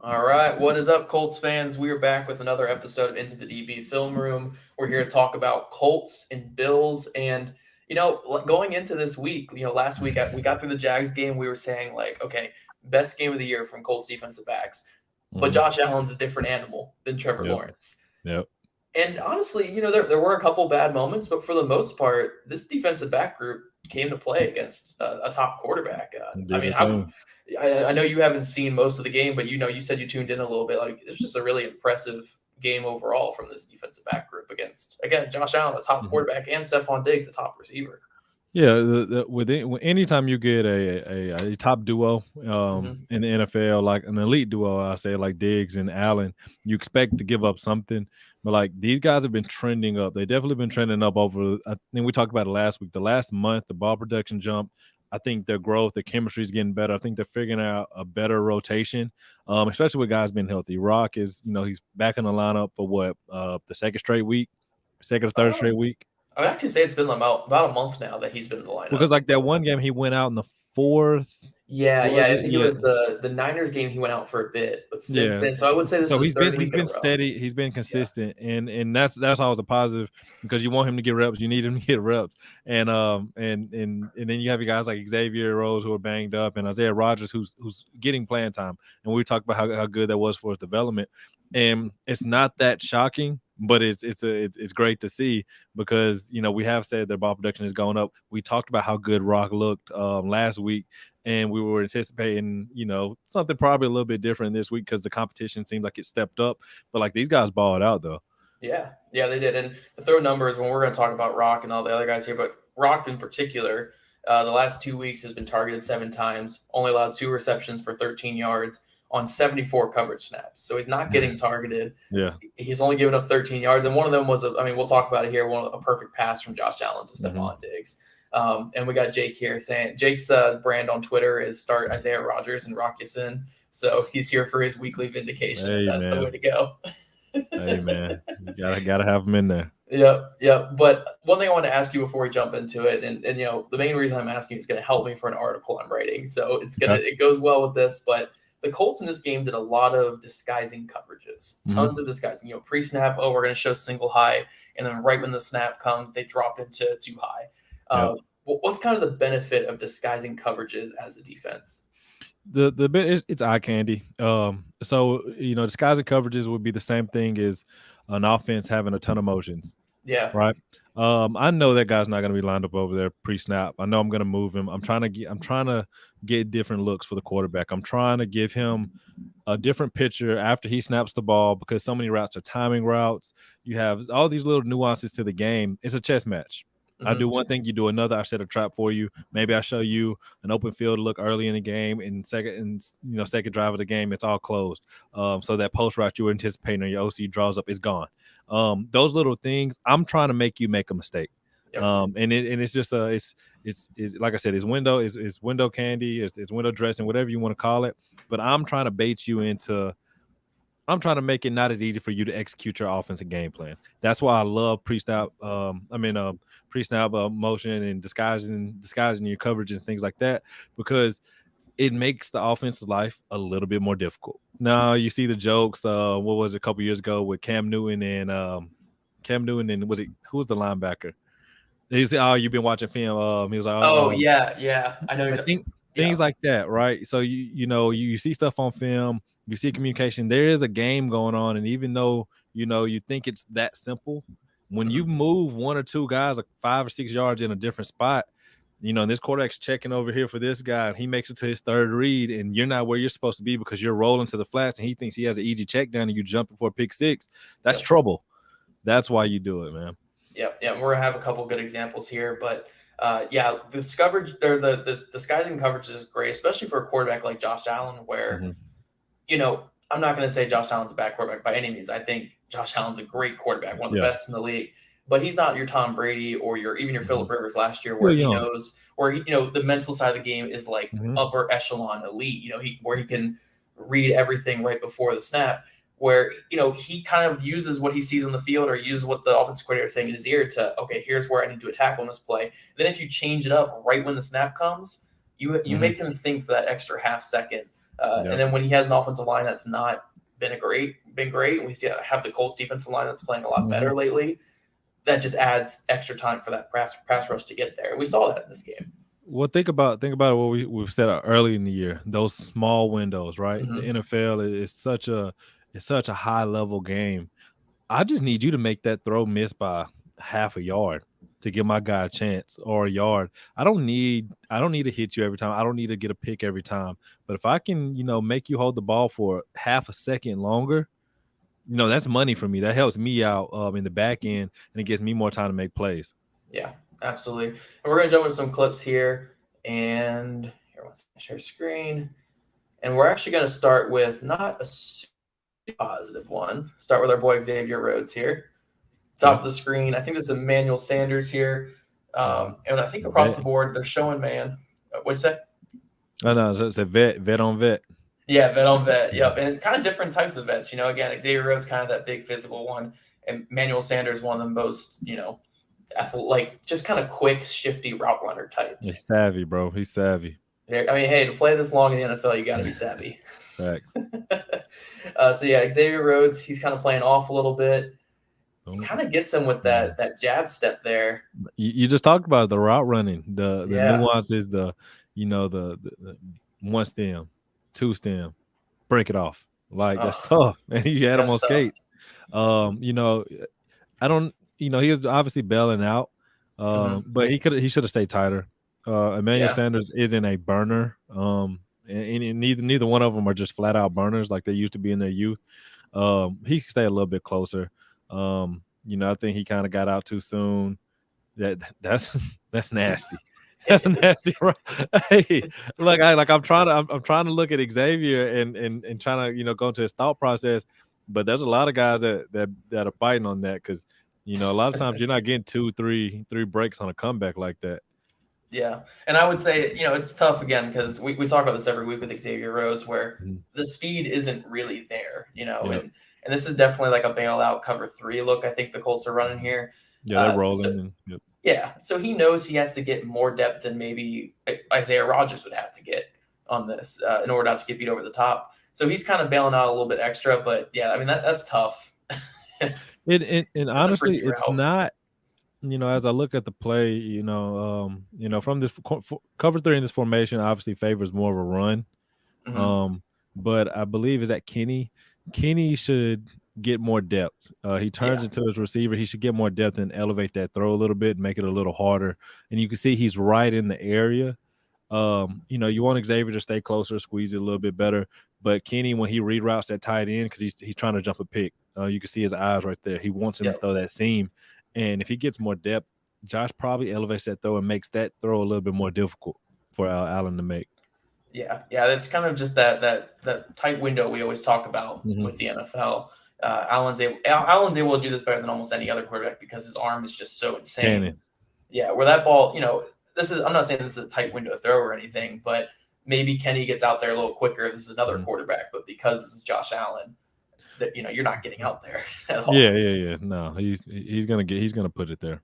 All right, what is up, Colts fans? We are back with another episode of Into the DB Film Room. We're here to talk about Colts and Bills, and going into this week, last week we got through the Jags game. We were saying like, okay, best game of the year from Colts defensive backs, but Mhm. Josh Allen's a different animal than Trevor Yep. Lawrence. Yep. And honestly, there were a couple bad moments, but for the most part, this defensive back group came to play against a top quarterback. I Did mean, their I was, thing. I know you haven't seen most of the game, but you said you tuned in a little bit. Like it's just a really impressive game overall from this defensive back group against again Josh Allen, a top Mhm. quarterback, and Stephon Diggs, a top receiver. Yeah, anytime you get a top duo Hmm. in the NFL, like an elite duo, I say like Diggs and Allen, you expect to give up something, but like these guys have been trending up. They definitely been trending up over. I think we talked about it last week. The last month, the ball production jump. I think their growth, their chemistry is getting better. I think they're figuring out a better rotation, especially with guys being healthy. Rock is, he's back in the lineup for what the second straight week, second or third Uh, straight week. I would actually say it's been about a month now that he's been in the lineup. Because, like, that So one game he went out in the 4th, yeah, was I it? think it Yeah, was the Niners game. He went out for a bit, but since yeah. then, so I would say this So is the he's been third he's week in a been row. steady, he's been Yeah. consistent, and that's always a positive because you want him to get reps, you need him to get reps, and then you have your guys like Xavier Rose who are banged up, and Isaiah Rodgers who's getting playing time, and we talked about how good that was for his development, and it's not that shocking, but it's great to see because we have said their ball production is going up. We talked about how good Rock looked last week, and we were anticipating, something probably a little bit different this week because the competition seemed like it stepped up. But like these guys balled out though. Yeah, they did. And to throw numbers, when we're going to talk about Rock and all the other guys here, but Rock in particular, the last 2 weeks has been targeted 7 times, only allowed 2 receptions for 13 yards on 74 coverage snaps. So he's not getting targeted. Yeah. He's only given up 13 yards, and one of them was, I mean, we'll talk about it here. A perfect pass from Josh Allen to Hmm. Stephon Diggs. And we got Jake here saying Jake's brand on Twitter is start Isaiah Rodgers and Rock Yasin. So he's here for his weekly vindication, and Hey that's the way man. to go. Hey man. You gotta have them in there. Yep. But one thing I want to ask you before we jump into it, and the main reason I'm asking is going to help me for an article I'm writing, so Okay. it goes well with this. But the Colts in this game did a lot of disguising coverages, Hmm. tons of disguising. Pre-snap, oh, we're going to show single high, and then right when the snap comes, they drop into too high. Yep. What's kind of the benefit of disguising coverages as a defense? The bit it's eye candy. So disguising coverages would be the same thing as an offense having a ton of motions. Yeah. Right. I know that guy's not going to be lined up over there pre-snap. I know I'm going to move him. I'm trying to get different looks for the quarterback. I'm trying to give him a different picture after he snaps the ball because so many routes are timing routes. You have all these little nuances to the game. It's a chess match. I do Hmm. one thing, you do another. I set a trap for you. Maybe I show you an open field look early in the game, and second drive of the game, it's all closed. So that post route you were anticipating on your OC draws up is gone. Those little things, I'm trying to make you make a mistake. Yep. And it's just it's like I said, it's window candy, it's window dressing, whatever you want to call it. But I'm trying to make it not as easy for you to execute your offensive game plan. That's why I love pre-snap motion and disguising your coverage and things like that, because it makes the offensive life a little bit more difficult. Now you see the jokes. What was it, a couple years ago with Cam Newton and was it who was the linebacker? He said, "Oh, you've been watching film." He was like, Oh "Oh, yeah. I know. I think Yeah. things like that, right?" So you see stuff on film, you see communication. There is a game going on, and even though you think it's that simple, when you Mhm. move one or two guys like 5 or 6 yards in a different spot, and this quarterback's checking over here for this guy, and he makes it to his third read, and you're not where you're supposed to be because you're rolling to the flats, and he thinks he has an easy check down, and you jumping for a pick six. That's Yep. trouble. That's why you do it, man. Yeah. We're gonna have a couple good examples here, but yeah, this coverage or the disguising coverage is great, especially for a quarterback like Josh Allen, where Hmm. I'm not gonna say Josh Allen's a bad quarterback by any means. I think Josh Allen's a great quarterback, one of the Yeah. best in the league. But he's not your Tom Brady or your Hmm. Philip Rivers last year, Still where he young. knows where the mental side of the game is like Hmm. upper echelon elite. He where he can read everything right before the snap. Where he kind of uses what he sees on the field or uses what the offensive coordinator is saying in his ear to, okay, here's where I need to attack on this play. Then if you change it up right when the snap comes, you Hmm. make him think for that extra half second. And then when he has an offensive line that's not been great, and we have the Colts defensive line that's playing a lot better lately, that just adds extra time for that pass rush to get there. And we saw that in this game. Well, think about what we've said early in the year. Those small windows, right? The NFL is such a high level game. I just need you to make that throw miss by half a yard to give my guy a chance, or a yard. I don't need to hit you every time. I don't need to get a pick every time. But if I can, make you hold the ball for half a second longer, that's money for me. That helps me out in the back end, and it gives me more time to make plays. Yeah, absolutely. And we're going to jump into some clips here. And here, let's share screen. And we're actually going to start with not a super positive one. Start with our boy Xavier Rhodes here. Top of the screen. I think this is Emmanuel Sanders here. And I think across the board, they're showing man. What'd you say? Oh, no, it's a vet on vet. Yeah, vet on vet. Yep. And kind of different types of vets. Again, Xavier Rhodes kind of that big physical one. And Emmanuel Sanders, one of the most, like just kind of quick, shifty route runner types. He's savvy, bro. He's savvy. I mean, hey, to play this long in the NFL, you got to be savvy. Facts. Xavier Rhodes, he's kind of playing off a little bit. He kind of gets him with that jab step there. You just talked about the route running, the nuances, the one stem, two stem, break it off. Like that's tough. And you had him on skates. I don't. He was obviously bailing out, but he should have stayed tighter. Emmanuel Sanders isn't a burner. And neither one of them are just flat out burners like they used to be in their youth. He could stay a little bit closer. I think he kind of got out too soon. That's nasty. That's nasty. Hey, look, I'm trying to look at Xavier and trying to go into his thought process, but there's a lot of guys that are biting on that because a lot of times you're not getting 2-3 breaks on a comeback like that. Yeah, and I would say it's tough again because we talk about this every week with Xavier Rhodes where the speed isn't really there, and this is definitely like a bailout cover 3 look. I think the Colts are running here. Yeah, they're rolling. Yeah, so he knows he has to get more depth than maybe Isaiah Rodgers would have to get on this in order not to get beat over the top. So he's kind of bailing out a little bit extra, but yeah, I mean that's tough. And honestly, it's not. As I look at the play, from this cover 3 in this formation, obviously favors more of a run. But I believe is that Kenny should get more depth. He turns into his receiver. He should get more depth and elevate that throw a little bit, make it a little harder. And you can see he's right in the area. You want Xavier to stay closer, squeeze it a little bit better. But Kenny, when he reroutes that tight end, because he's trying to jump a pick, you can see his eyes right there. He wants him to throw that seam. And if he gets more depth, Josh probably elevates that throw and makes that throw a little bit more difficult for Allen to make. Yeah, that's kind of just that tight window we always talk about with the NFL. Allen's able to do this better than almost any other quarterback because his arm is just so insane. Cannon. Yeah, where that ball, I'm not saying this is a tight window throw or anything, but maybe Kenny gets out there a little quicker. This is another quarterback, but because this is Josh Allen, that you're not getting out there at all. Yeah. No, he's gonna put it there.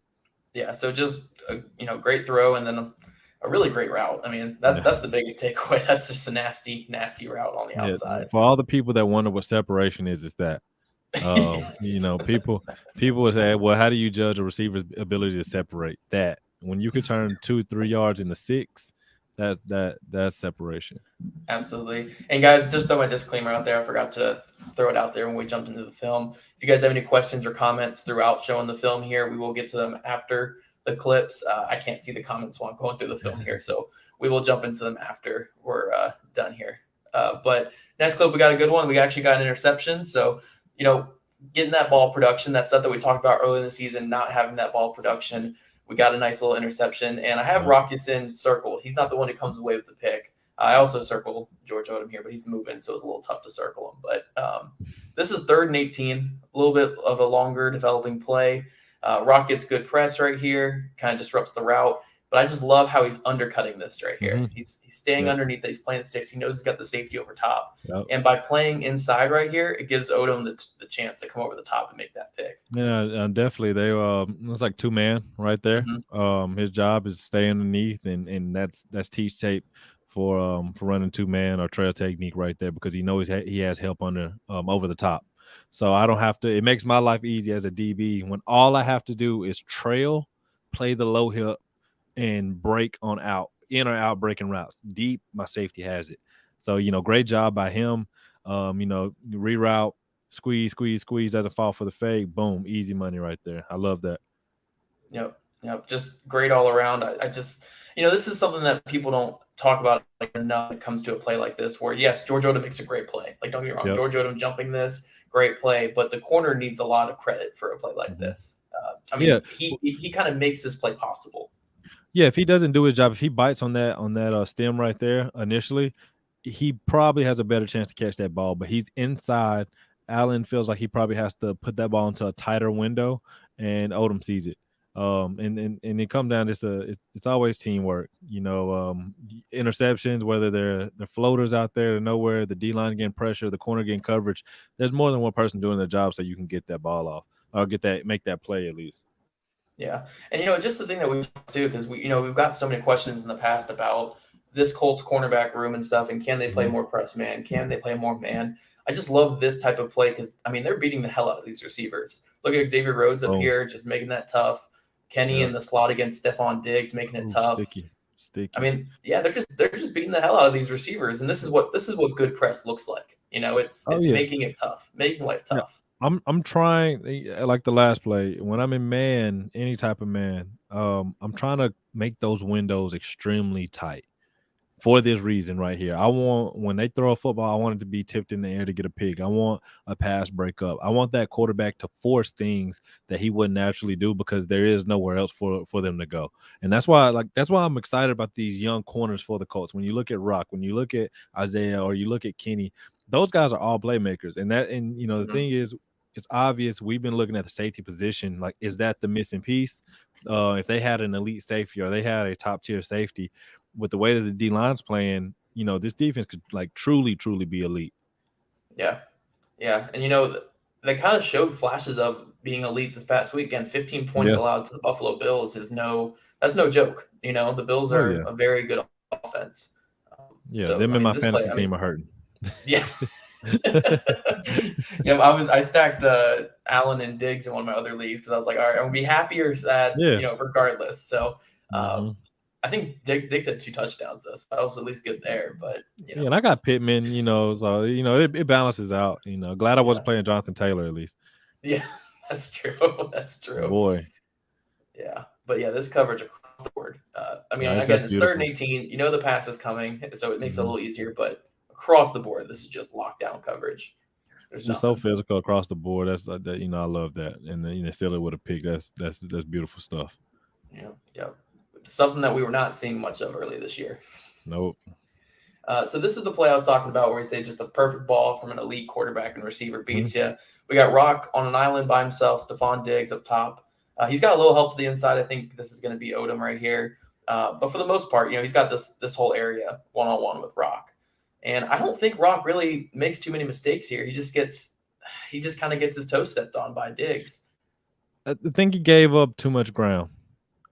Yeah, so just a great throw and then a really great route. I mean, that's the biggest takeaway. That's just a nasty route on the outside. For all the people that wonder what separation is, it's that. People would say, well, how do you judge a receiver's ability to separate that? When you can turn 2-3 yards into 6, that's separation. Absolutely. And guys, just throw my disclaimer out there. I forgot to throw it out there when we jumped into the film. If you guys have any questions or comments throughout showing the film here, we will get to them after the clips. I can't see the comments while I'm going through the film here, so we will jump into them after we're done here. But next clip, we got a good one. We actually got an interception. So, getting that ball production, that stuff that we talked about earlier in the season, not having that ball production, we got a nice little interception. And I have Rockison circled. He's not the one who comes away with the pick. I also circle George Odom here, but he's moving, so it's a little tough to circle him. But this is 3rd and 18, a little bit of a longer developing play. Rock gets good press right here, kind of disrupts the route. But I just love how he's undercutting this right here. He's staying underneath it. He's playing 6. He knows he's got the safety over top. And by playing inside right here, it gives Odom the chance to come over the top and make that pick. Yeah, definitely. They it's like 2-man right there. His job is to stay underneath, and that's teach tape for running 2-man or trail technique right there because he knows he has help under over the top. So I don't have to. It makes my life easy as a DB when all I have to do is trail, play the low hip, and break on out, in or out breaking routes. Deep, my safety has it. So, great job by him. Reroute, squeeze, doesn't fall for the fade. Boom, easy money right there. I love that. Yep. Just great all around. I just, this is something that people don't talk about like enough when it comes to a play like this, where yes, George Odom makes a great play. Like, don't get me wrong, Yep. George Odom jumping this, great play, but the corner needs a lot of credit for a play like this. He kind of makes this play possible. Yeah, if he doesn't do his job, if he bites on that stem right there initially, he probably has a better chance to catch that ball. But he's inside. Allen feels like he probably has to put that ball into a tighter window, and Odom sees it. And it comes down to it's always teamwork. Interceptions, whether they're floaters out there to nowhere, the D line getting pressure, the corner getting coverage. There's more than one person doing their job, so you can get that ball off or make that play at least. Yeah. And, just the thing that we do, because we've got so many questions in the past about this Colts cornerback room and stuff, and can they play more press man? Can they play more man? I just love this type of play because, they're beating the hell out of these receivers. Look at Xavier Rhodes up here, just making that tough. Kenny in the slot against Stephon Diggs, making it tough. Sticky. They're just beating the hell out of these receivers, and this is what good press looks like. It's making it tough, making life tough. I'm trying, like the last play, when I'm in man, any type of man, I'm trying to make those windows extremely tight for this reason right here. I want, when they throw a football, I want it to be tipped in the air to get a pick. I want a pass breakup. I want that quarterback to force things that he wouldn't naturally do because there is nowhere else for them to go. And that's why I'm excited about these young corners for the Colts. When you look at Rock, when you look at Isaiah, or you look at Kenny, those guys are all playmakers. And the thing is, it's obvious we've been looking at the safety position. Like, is that the missing piece? If they had an elite safety or they had a top tier safety, with the way that the D line's playing, this defense could like truly be elite. Yeah. And they kind of showed flashes of being elite this past weekend. 15 points allowed to the Buffalo Bills that's no joke. The Bills are a very good offense. Them and my fantasy team are hurting. Yeah. I stacked Allen and Diggs in one of my other leagues because I was like, all right, I'm gonna be happy or sad, regardless. So I think Diggs had 2 touchdowns though, so I was at least good there. But and I got Pittman, so it balances out. Glad I wasn't playing Jonathan Taylor at least. Yeah, that's true. That's true. Boy. Yeah, but this coverage across the board. Again, it's 3rd and 18. The pass is coming, so it makes it a little easier. But across the board, this is just lockdown coverage. It's just so physical across the board. That's that. I love that. And then still it with a pick. That's beautiful stuff. Yeah. Something that we were not seeing much of early this year. Nope. So this is the play I was talking about where we say just a perfect ball from an elite quarterback and receiver beats you. We got Rock on an island by himself, Stephon Diggs up top. He's got a little help to the inside. I think this is going to be Odom right here. But for the most part, he's got this whole area one-on-one with Rock. And I don't think Rock really makes too many mistakes here. He just kind of gets his toe stepped on by Diggs. I think he gave up too much ground.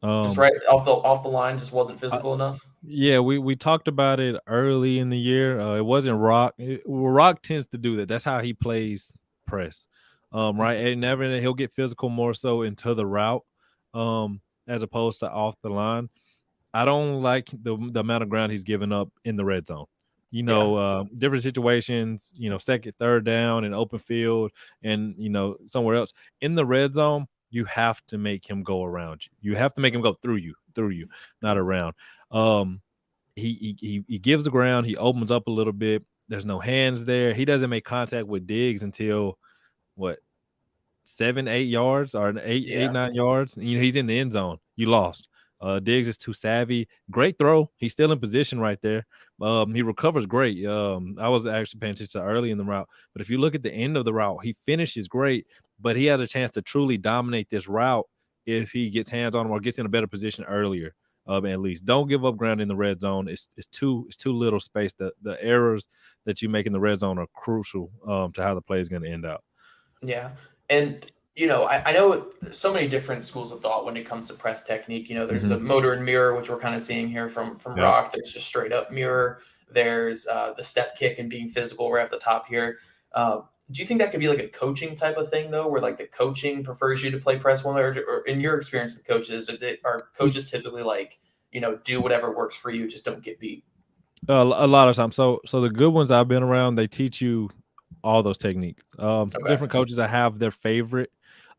Just right off the line, just wasn't physical enough. Yeah, we talked about it early in the year. It wasn't Rock. Rock tends to do that. That's how he plays press, right? And he'll get physical more so into the route, as opposed to off the line. I don't like the amount of ground he's giving up in the red zone. Different situations. Second, third down, and open field, and somewhere else in the red zone. You have to make him go around you. You have to make him go through you, not around. He gives the ground. He opens up a little bit. There's no hands there. He doesn't make contact with Diggs until 7-8 yards or 8-9 yards. He's in the end zone. You lost. Diggs is too savvy. Great throw. He's still in position right there. He recovers great. I was actually paying attention early in the route. But if you look at the end of the route, he finishes great. But he has a chance to truly dominate this route if he gets hands on him or gets in a better position earlier. At least don't give up ground in the red zone. It's too little space. The errors that you make in the red zone are crucial to how the play is going to end out. Yeah, and I know so many different schools of thought when it comes to press technique. There's the Mhm. motor and mirror, which we're kind of seeing here from Yep. Rock. There's just straight up mirror. There's the step kick and being physical right at the top here. Do you think that could be like a coaching type of thing though, where like the coaching prefers you to play press one, or in your experience with coaches, are coaches typically like, do whatever works for you, just don't get beat? A lot of times. So the good ones I've been around, they teach you all those techniques. Okay. Different coaches I have their favorite.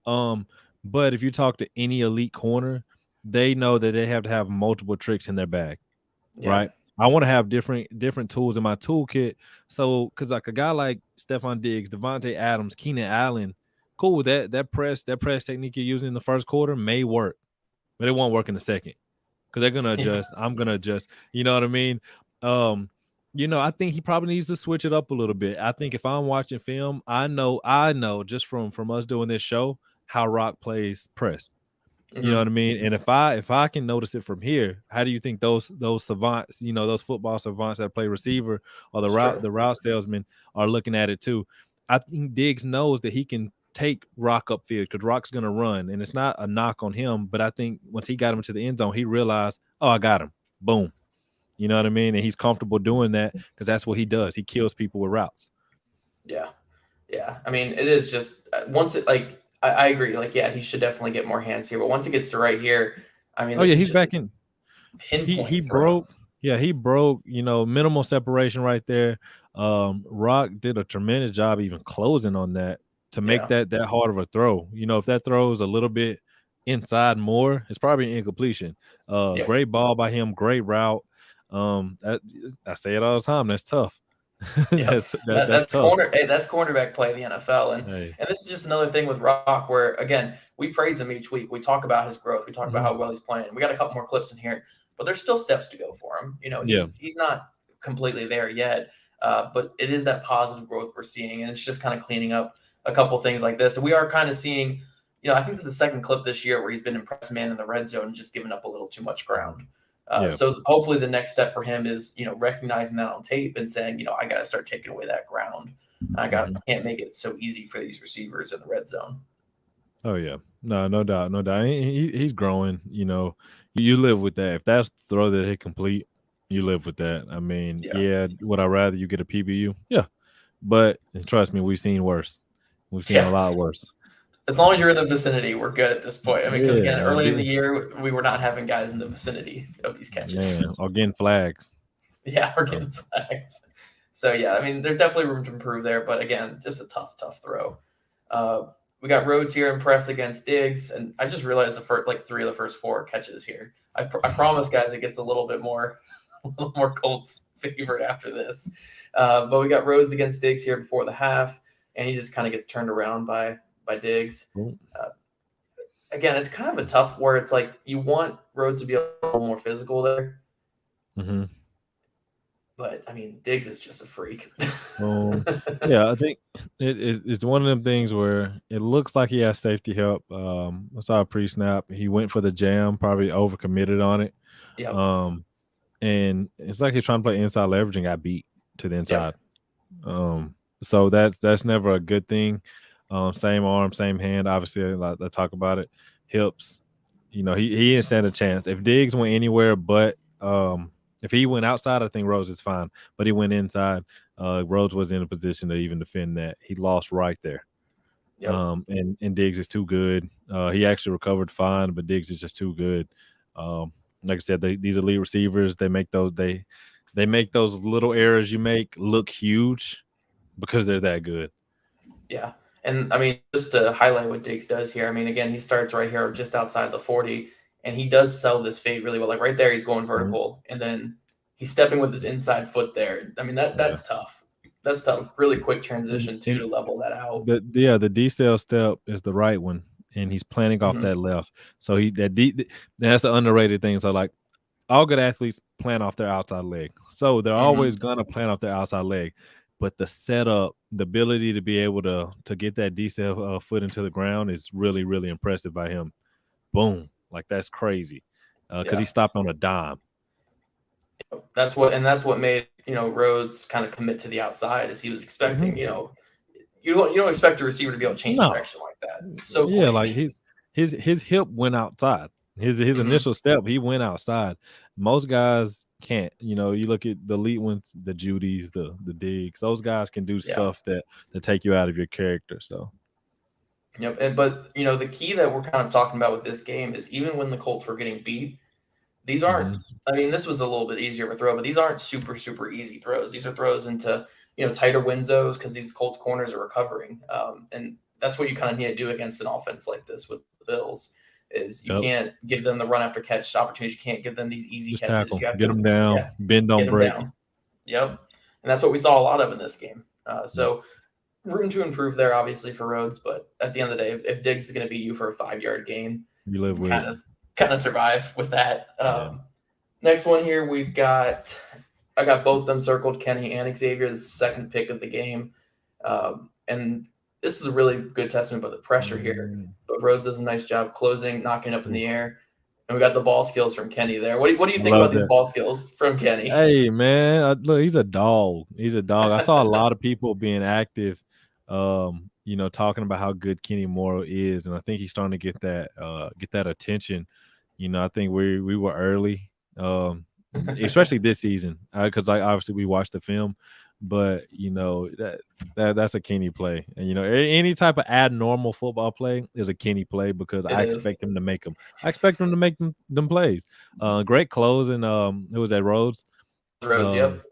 Um, but if you talk to any elite corner, they know that they have to have multiple tricks in their bag, Yeah. right? I want to have different tools in my toolkit. So, because like a guy like Stephon Diggs, Devontae Adams, Keenan Allen, cool with that press technique you're using in the first quarter may work, but it won't work in the second because they're gonna adjust. I'm gonna adjust. You know what I mean? Um, I think he probably needs to switch it up a little bit. I think if I'm watching film, I know just from us doing this show how Rock plays press. You know Mhm. what I mean? And if I can notice it from here, how do you think those savants, those football savants that play receiver or the It's route true. the route salesmen are looking at it too? I think Diggs knows that he can take Rock upfield because Rock's gonna run, and it's not a knock on him. But I think once he got him to the end zone, he realized, oh, I got him. Boom. You know what I mean? And he's comfortable doing that because that's what he does. He kills people with routes. Yeah. Yeah, I mean, it is just once it like I agree. Like, yeah, he should definitely get more hands here. But once it gets to right here, I mean, Oh this yeah, is he's just a back in. He pinpoint throw. broke. Yeah, he broke. Minimal separation right there. Rock did a tremendous job even closing on that to make Yeah, that hard of a throw. If that throw is a little bit inside more, it's probably an incompletion. yep, Great ball by him. Great route. That I say it all the time. That's tough. yep. That's tough. Hey, that's cornerback play in the NFL, and Hey. and this is just another thing with Rock, where again we praise him each week. We talk about his growth. We talk about Mhm. how well he's playing. We got a couple more clips in here, but there's still steps to go for him. Yeah. He's not completely there yet, but it is that positive growth we're seeing, and it's just kind of cleaning up a couple things like this. And we are kind of seeing. I think this is the second clip this year where he's been impressed man in the red zone and just giving up a little too much ground. Yeah. So hopefully the next step for him is, recognizing that on tape and saying, I got to start taking away that ground. Mhm. Can't make it so easy for these receivers in the red zone. Oh yeah, no doubt, no doubt. He's growing. You live with that. If that's the throw that he complete, you live with that. I mean, Yeah. yeah. Would I rather you get a PBU? Yeah, but trust me, we've seen worse. We've seen a Yeah. lot worse. As long as you're in the vicinity, we're good at this point. I mean, because Yeah, again, man. early in the year, we were not having guys in the vicinity of these catches. Man, or getting flags. Yeah, we're So getting flags. So yeah, I mean, there's definitely room to improve there, but again, just a tough throw. We got Rhodes here in press against Diggs, and I just realized the first like 3 of the first 4 catches here. I promise, guys, it gets a little bit more, a little more Colts favored after this. But we got Rhodes against Diggs here before the half, and he just kind of gets turned around by Diggs. cool. Again, it's kind of a tough where it's like you want Rhodes to be a little more physical there, Mhm. but I mean, Diggs is just a freak. Yeah, I think it's one of them things where it looks like he has safety help. I saw a pre-snap. He went for the jam, probably overcommitted on it. Yep. Um, and it's like he's trying to play inside leverage and got beat to the inside. Yep. So that's never a good thing. Same arm, same hand. Obviously, I talk about it. Hips. He didn't stand a chance. If Diggs went anywhere but if he went outside, I think Rhodes is fine. But he went inside. Rhodes was in a position to even defend that. He lost right there. Yep. And Diggs is too good. He actually recovered fine, but Diggs is just too good. Like I said, these elite receivers, they make those little errors you make look huge because they're that good. Yeah. And I mean, just to highlight what Diggs does here, I mean, again, he starts right here just outside the 40, and he does sell this fade really well. Like right there, he's going Mhm. vertical, and then he's stepping with his inside foot there. I mean, Yeah. that's tough. That's tough. Really quick And, transition too and to level that out. the decel step is the right one, and he's planning off Mhm. that left. So that's the underrated thing. So like all good athletes plan off their outside leg. So they're Mhm. always gonna plan off their outside leg. But the setup, the ability to be able to get that decel foot into the ground is really, really impressive by him. Boom. Like that's crazy. Because he Yeah. stopped on a dime. That's what made, Rhodes kind of commit to the outside as he was Mhm. expecting, you don't expect a receiver to be able to change No. direction like that. It's so Yeah, quick. like his hip went outside. His initial step, he went outside. Most guys can't. You know, you look at the elite ones, the Judys, the Diggs. Those guys can do stuff that take you out of your character. So. Yep. But the key that we're kind of talking about with this game is even when the Colts were getting beat, these aren't. I mean, this was a little bit easier of a throw, but these aren't super super easy throws. These are throws into tighter wind zones because these Colts corners are recovering, and that's what you kind of need to do against an offense like this with the Bills. Is you can't give them the run after catch opportunities. You can't give them these easy Just catches. Tackle. You have Get to them down, bend, don't break. Down. Yep, and that's what we saw a lot of in this game. So room to improve there, obviously for Rhodes, but at the end of the day, if Diggs is going to beat you for a 5-yard gain, you live with kind of survive with that. Next one here, I got both them circled, Kenny and Xavier. This is the second pick of the game, and this is a really good testament about the pressure here. But Rhodes does a nice job closing, knocking up in the air. And we got the ball skills from Kenny there. What do you think about these ball skills from Kenny? Hey, man, look, he's a dog. He's a dog. I saw a lot of people being active, talking about how good Kenny Morrow is, and I think he's starting to get that attention. I think we were early, especially this season, because obviously we watched the film, but that's a Kenny play, and any type of abnormal football play is a Kenny play because I expect him to make them. I expect him to make them plays. Great closing. Who was that? Rhodes. Yep.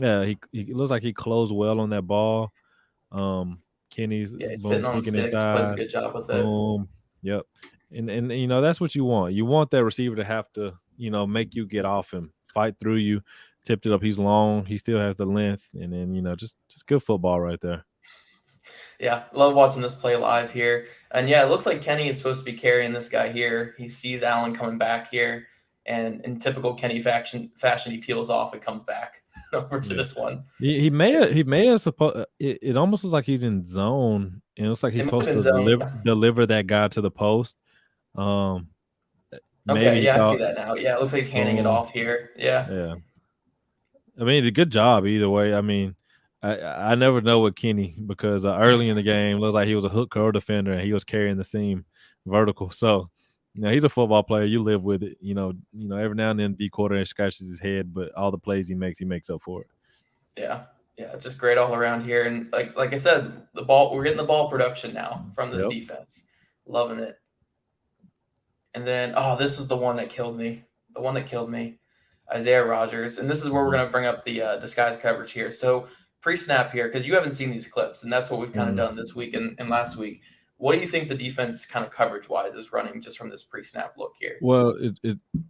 Yeah, he looks like he closed well on that ball. Kenny's sitting on sticks, plays a good job with it. Yep. And that's what you want. You want that receiver to have to make you get off him, fight through you. Tipped it up. He's long. He still has the length, and then just good football right there. Yeah, love watching this play live here. And it looks like Kenny is supposed to be carrying this guy here. He sees Allen coming back here, and in typical Kenny fashion, he peels off and comes back over to this one. He may have supposed. It almost looks like he's in zone, and it looks like he's supposed to deliver that guy to the post. I see that now. Yeah, it looks like he's handing it off here. Yeah. I mean, a good job either way. I mean, I never know with Kenny because early in the game, it looks like he was a hooker or defender, and he was carrying the seam vertical. So, he's a football player. You live with it. Every now and then D coordinator scratches his head, but all the plays he makes up for it. Yeah, just great all around here. And like I said, we're getting the ball production now from this defense. Loving it. And then, this was the one that killed me. Isaiah Rodgers. And this is where we're going to bring up the disguise coverage here. So pre-snap here, because you haven't seen these clips, and that's what we've kind of done this week and last week. What do you think the defense kind of coverage-wise is running just from this pre-snap look here? Well,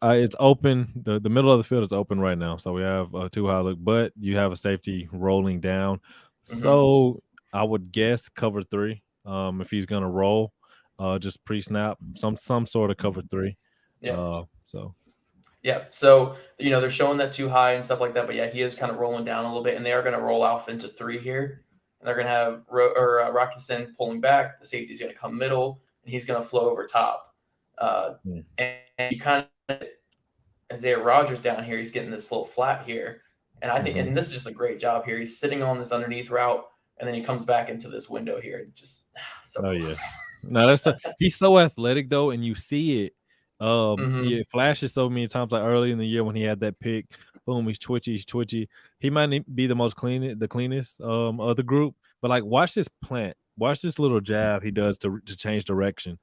it's open. The middle of the field is open right now. So we have a two-high look, but you have a safety rolling down. So I would guess cover 3 if he's going to roll. Just pre-snap, some sort of cover 3. So they're showing that too high and stuff like that, but he is kind of rolling down a little bit, and they are going to roll off into 3 here, and they're going to have Rocky Sin pulling back. The safety's going to come middle, and he's going to flow over top. And you kind of Isaiah Rodgers down here, he's getting this little flat here, and I think, and this is just a great job here. He's sitting on this underneath route, and then he comes back into this window here, just so close. No, he's so athletic though, and you see it. He flashes so many times, like early in the year when he had that pick. Boom, he's twitchy. He might be the cleanest of the group, but like watch this plant, watch this little jab he does to change direction.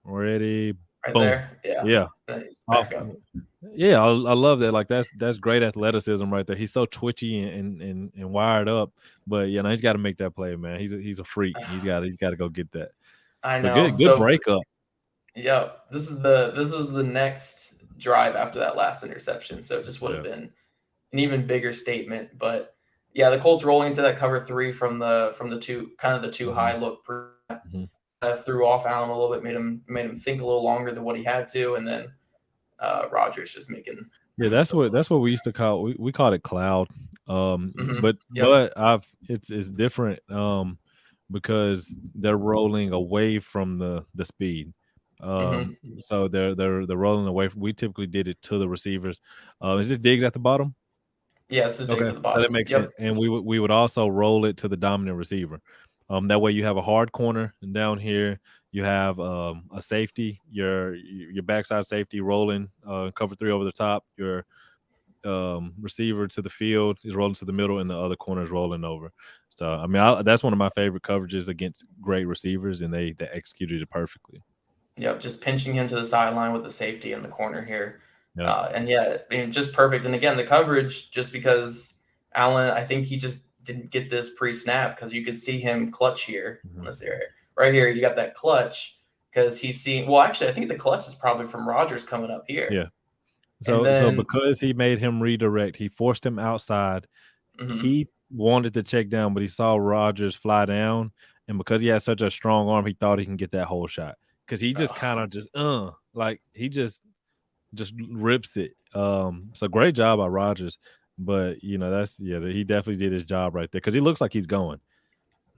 Ready, right boom. There, yeah. Yeah, I love that. Like that's great athleticism right there. He's so twitchy and wired up, but he's got to make that play, man. He's a freak. He's got to go get that. I know. Good breakup. Yeah, this is the next drive after that last interception, so it just would have been an even bigger statement. But the Colts rolling into that cover 3 from the two high look, threw off Allen a little bit, made him think a little longer than what he had to, and then Rodgers just making. Yeah, that's what we used to call we called it cloud. But it's different because they're rolling away from the speed. So they're rolling away. We typically did it to the receivers. Is this Diggs at the bottom? Yeah, it's the Diggs at the bottom. So that makes sense. And we would also roll it to the dominant receiver. That way you have a hard corner, and down here you have a safety, your backside safety rolling cover 3 over the top. Your receiver to the field is rolling to the middle, and the other corner is rolling over. So I mean, that's one of my favorite coverages against great receivers, and they executed it perfectly. Yep, just pinching him to the sideline with the safety in the corner here. Yeah. And yeah, I mean, just perfect. And again, the coverage, just because Allen, I think he just didn't get this pre-snap because you could see him clutch here in this area. Right here, you got that clutch because he's seeing. Well, actually, I think the clutch is probably from Rodgers coming up here. Yeah. So because he made him redirect, he forced him outside. He wanted to check down, but he saw Rodgers fly down, and because he has such a strong arm, he thought he can get that whole shot because he just kind of just like he just rips it. So great job by Rodgers, but he definitely did his job right there because he looks like he's going.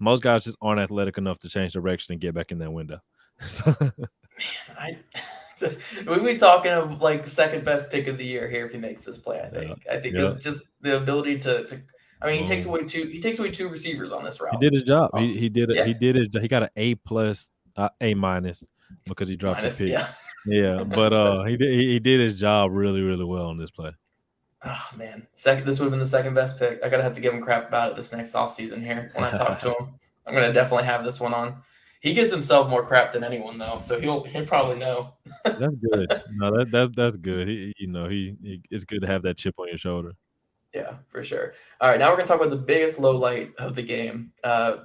Most guys just aren't athletic enough to change direction and get back in that window. So, man, we'll be talking of like the second best pick of the year here if he makes this play. I think it's just the ability to. I mean, he takes away two receivers on this route. He did his job. He did it. Yeah. He did his job. He got an A+, A- because he dropped the pick. Yeah, but he did his job really, really well on this play. Oh man, this would have been the second best pick. I gotta have to give him crap about it this next offseason here when I talk to him. I'm gonna definitely have this one on. He gives himself more crap than anyone though, so he'll probably know. That's good. No, that's good. It's good to have that chip on your shoulder. Yeah, for sure. All right, now we're gonna talk about the biggest low light of the game.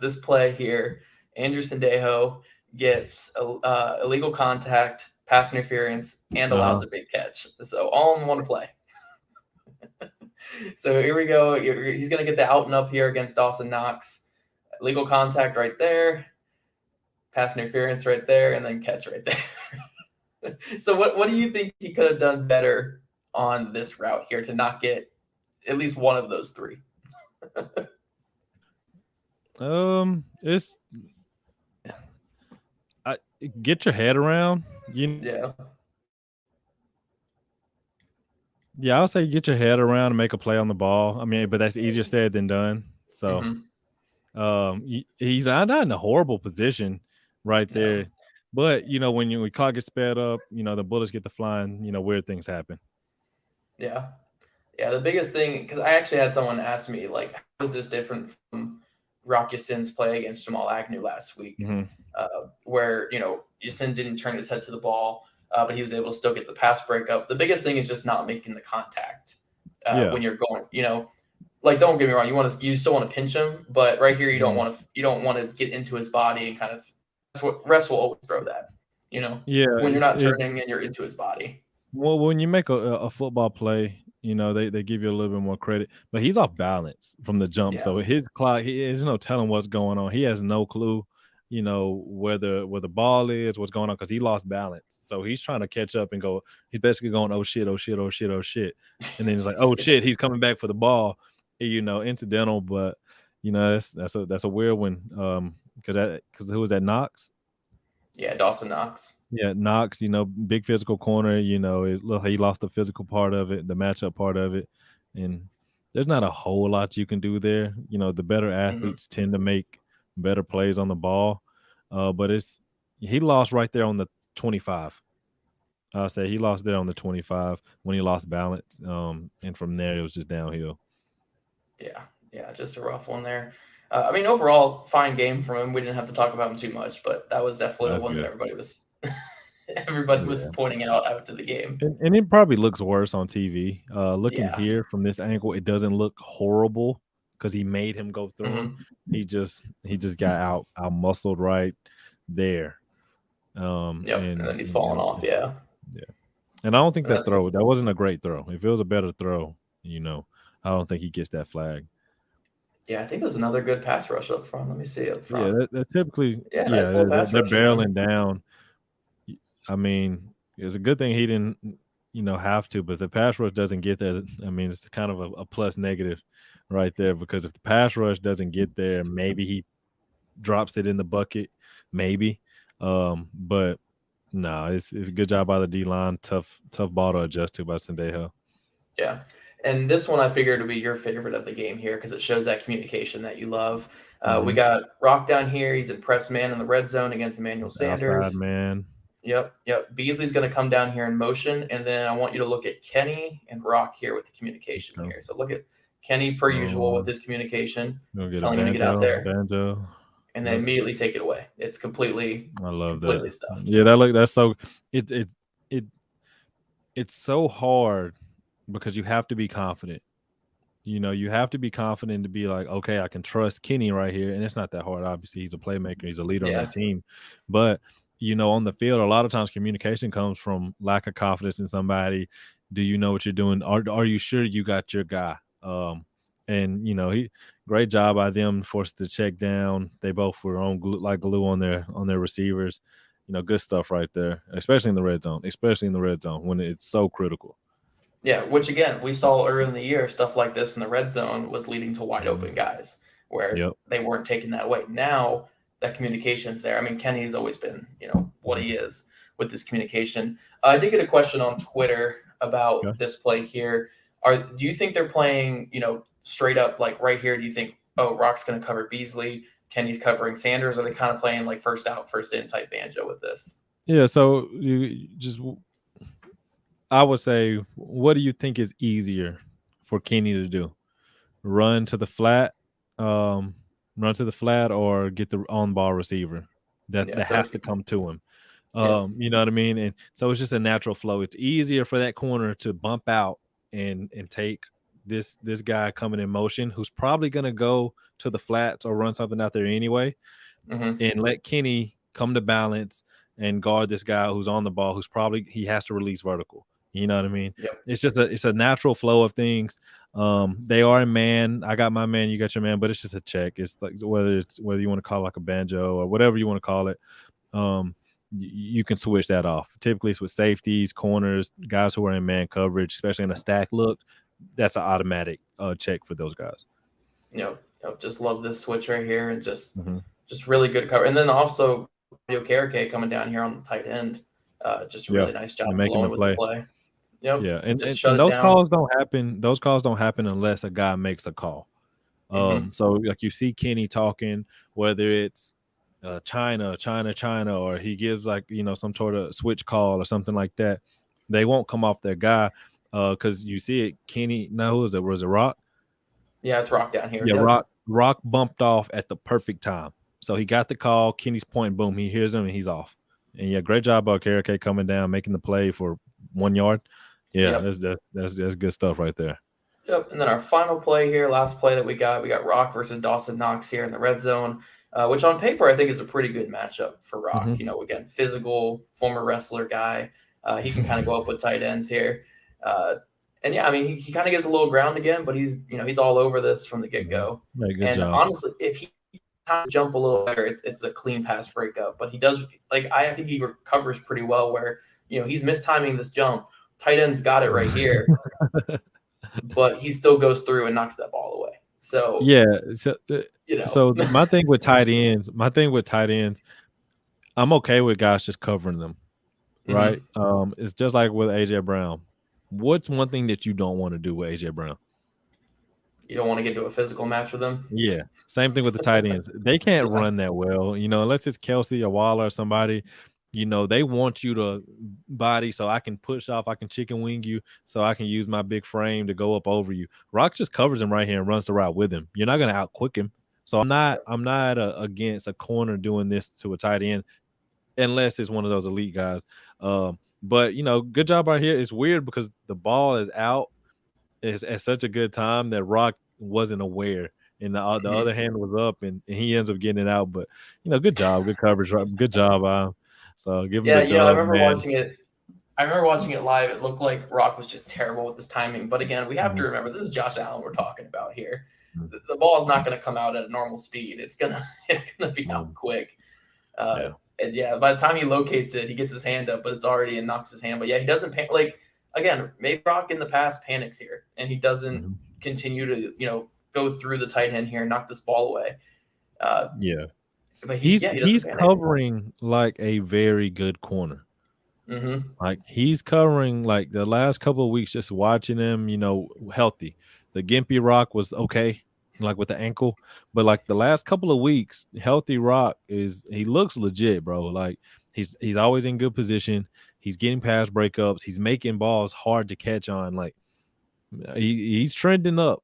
This play here, Andrew Sendejo gets illegal contact, pass interference, and allows a big catch. So all in one play. So here we go. He's gonna get the out and up here against Dawson Knox. Illegal contact right there, pass interference right there, and then catch right there. So what do you think he could have done better on this route here to not get at least one of those three? Get your head around. Yeah, I would say get your head around and make a play on the ball. I mean, but that's easier said than done. So, he's not in a horrible position right there. But when your clock gets sped up, the bullets get to flying. Weird things happen. Yeah. The biggest thing, because I actually had someone ask me, like, how is this different from Rock Ya-Sin's play against Jamal Agnew last week, where Ya-Sin didn't turn his head to the ball, but he was able to still get the pass breakup. The biggest thing is just not making the contact when you're going. Like, don't get me wrong, you still want to pinch him, but right here you don't want to get into his body and kind of. That's what refs will always throw that. When you're not turning and you're into his body. Well, when you make a football play, they give you a little bit more credit, but he's off balance from the jump. Yeah. So his clock, there's no telling what's going on. He has no clue, where the ball is, what's going on, because he lost balance. So he's trying to catch up and go. He's basically going, oh shit, oh shit, oh shit, oh shit, and then he's like, oh shit, he's coming back for the ball. Incidental, but that's a weird one. Because who was that? Knox. Yeah, Dawson Knox. Yeah, Knox, big physical corner, he lost the physical part of it, the matchup part of it. And there's not a whole lot you can do there. The better athletes tend to make better plays on the ball. But he lost right there on the 25. I'll say he lost there on the 25 when he lost balance. And from there, it was just downhill. Yeah, just a rough one there. I mean, overall, fine game from him. We didn't have to talk about him too much, but that was definitely the one that everybody was pointing out after the game. And it probably looks worse on TV. Looking here from this angle, it doesn't look horrible because he made him go through him. He just got out muscled right there. And then he's falling off. Yeah. And I don't think that wasn't a great throw. If it was a better throw, I don't think he gets that flag. Yeah, I think there's another good pass rush up front. Let me see up front. Yeah, they're typically they're barreling down. I mean, it's a good thing he didn't, have to. But if the pass rush doesn't get there, I mean, it's kind of a plus negative right there. Because if the pass rush doesn't get there, maybe he drops it in the bucket, maybe. But no, it's a good job by the D-line. Tough ball to adjust to by Sendejo. Yeah. And this one I figured would be your favorite of the game here because it shows that communication that you love. We got Rock down here. He's a press man in the red zone against Emmanuel Sanders. Outside man. Yep. Beasley's going to come down here in motion, and then I want you to look at Kenny and Rock here with the communication here. So look at Kenny per usual with his communication, telling him to get out there, and then immediately take it away. It's completely. I love completely that stuffed. Yeah, that's so. It's so hard because you have to be confident. You have to be confident to be like, okay, I can trust Kenny right here. And it's not that hard. Obviously, he's a playmaker. He's a leader on that team. But, on the field, a lot of times communication comes from lack of confidence in somebody. Do you know what you're doing? Are you sure you got your guy? And great job by them, forced the check down. They both were on glue on their receivers. Good stuff right there, especially in the red zone when it's so critical. Yeah, which again, we saw earlier in the year, stuff like this in the red zone was leading to wide open guys where they weren't taking that away. Now that communication's there. I mean, Kenny's always been, what he is with this communication. I did get a question on Twitter about this play here. Do you think they're playing, straight up like right here? Do you think, Rock's going to cover Beasley, Kenny's covering Sanders? Or are they kind of playing like first out, first in type banjo with this? Yeah, so I would say, what do you think is easier for Kenny to do? Run to the flat, or get the on-ball receiver that has to come to him. You know what I mean? And so it's just a natural flow. It's easier for that corner to bump out and take this guy coming in motion, who's probably going to go to the flats or run something out there anyway, and let Kenny come to balance and guard this guy who's on the ball, who's probably he has to release vertical. You know what I mean? Yep. It's a natural flow of things. They are in man. I got my man, you got your man, but it's just a check. It's like whether you want to call it like a banjo or whatever you want to call it. You can switch that off. Typically it's with safeties, corners, guys who are in man coverage, especially in a stack look. That's an automatic check for those guys. Just love this switch right here, and just really good cover. And then also Karake coming down here on the tight end. Just a really nice job making flowing with the play. Yep. Yeah, and those calls don't happen. Those calls don't happen unless a guy makes a call. So like you see Kenny talking, whether it's China, or he gives like some sort of switch call or something like that. They won't come off their guy because you see it. Kenny, now who is it? Was it Rock? Yeah, it's Rock down here. Yeah, Rock bumped off at the perfect time. So he got the call. Kenny's point, boom, he hears him and he's off. And great job by Karake coming down, making the play for 1 yard. Yeah, that's good stuff right there. Yep. And then our final play here, last play that we got Rock versus Dawson Knox here in the red zone, which on paper I think is a pretty good matchup for Rock. Again, physical, former wrestler guy. He can kind of go up with tight ends here. And yeah, I mean, he kind of gets a little ground again, but he's all over this from the get-go. Good job. Honestly, if he jump a little better, it's a clean pass breakup. But he does, I think he recovers pretty well where, he's mistiming this jump. Tight end's got it right here, but he still goes through and knocks that ball away. So so my thing with tight ends, I'm okay with guys just covering them, right? It's just like with AJ Brown. What's one thing that you don't want to do with AJ Brown? You don't want to get into a physical match with them? Yeah. Same thing with the tight ends. They can't run that well, unless it's Kelsey or Waller or somebody. They want you to body so I can push off, I can chicken wing you, so I can use my big frame to go up over you. Rock just covers him right here and runs the route with him. You're not going to out-quick him. So I'm not against a corner doing this to a tight end unless it's one of those elite guys. But, good job right here. It's weird because the ball is out. It's at such a good time that Rock wasn't aware. And the other hand was up, and he ends up getting it out. But, good job. Good coverage. Good job. So give him the dub, I remember watching it. I remember watching it live. It looked like Rock was just terrible with his timing. But again, we have to remember this is Josh Allen we're talking about here. The ball is not going to come out at a normal speed. It's gonna be out quick. And by the time he locates it, he gets his hand up, but it's already and knocks his hand. But he doesn't again. Maybe Rock in the past panics here, and he doesn't continue to go through the tight end here and knock this ball away. But he's covering like a very good corner. Like he's covering like the last couple of weeks, just watching him, healthy. The Gimpy Rock was okay. like with the ankle. But like the last couple of weeks, healthy Rock he looks legit, bro. Like he's always in good position. He's getting past breakups. He's making balls hard to catch on. Like he's trending up.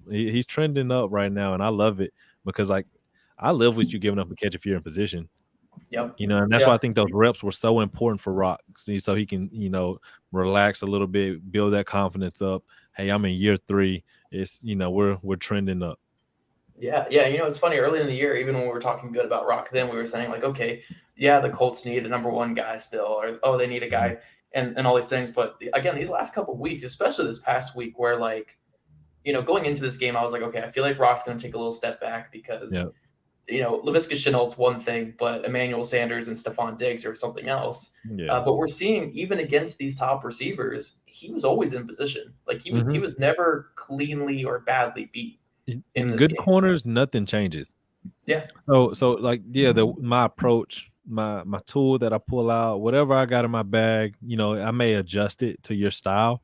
He's trending up right now, and I love it because like I live with you giving up a catch if you're in position. Yep. You know, and that's why I Yeah. think those reps were so important for Rock. See, so he can, relax a little bit, build that confidence up. Hey, I'm in year 3. It's we're trending up. Yeah, yeah. It's funny. Early in the year, even when we were talking good about Rock, then we were saying like, okay, yeah, the Colts need a number 1 guy still, or oh, they need a Mhm. guy, and all these things. But again, these last couple of weeks, especially this past week, where like, going into this game, I was like, okay, I feel like Rock's going to take a little step back because Yeah. Laviska Shenault's one thing, but Emmanuel Sanders and Stephon Diggs are something else. Yeah. But we're seeing even against these top receivers, he was always in position. Like he Mhm. was never cleanly or badly beat in In this good game. corners, nothing changes. Yeah. So like my approach, my tool that I pull out, whatever I got in my bag, I may adjust it to your style.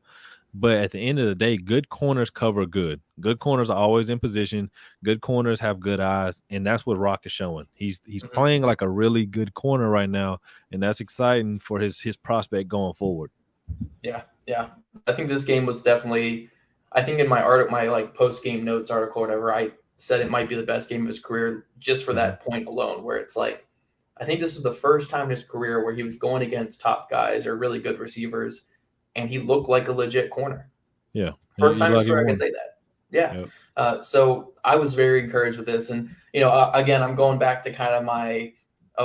But at the end of the day, good corners cover good. Good corners are always in position. Good corners have good eyes, and that's what Rock is showing. He's Mhm. playing like a really good corner right now, and that's exciting for his prospect going forward. Yeah, yeah. I think this game was definitely. I think in my like post game notes article, or whatever, I said it might be the best game of his career just for Mhm. that point alone. Where it's like, I think this is the first time in his career where he was going against top guys or really good receivers, and he looked like a legit corner. Yeah, First he time in his like he career I can won. say that. Yeah. Yep. So I was very encouraged with this, and again, I'm going back to kind of my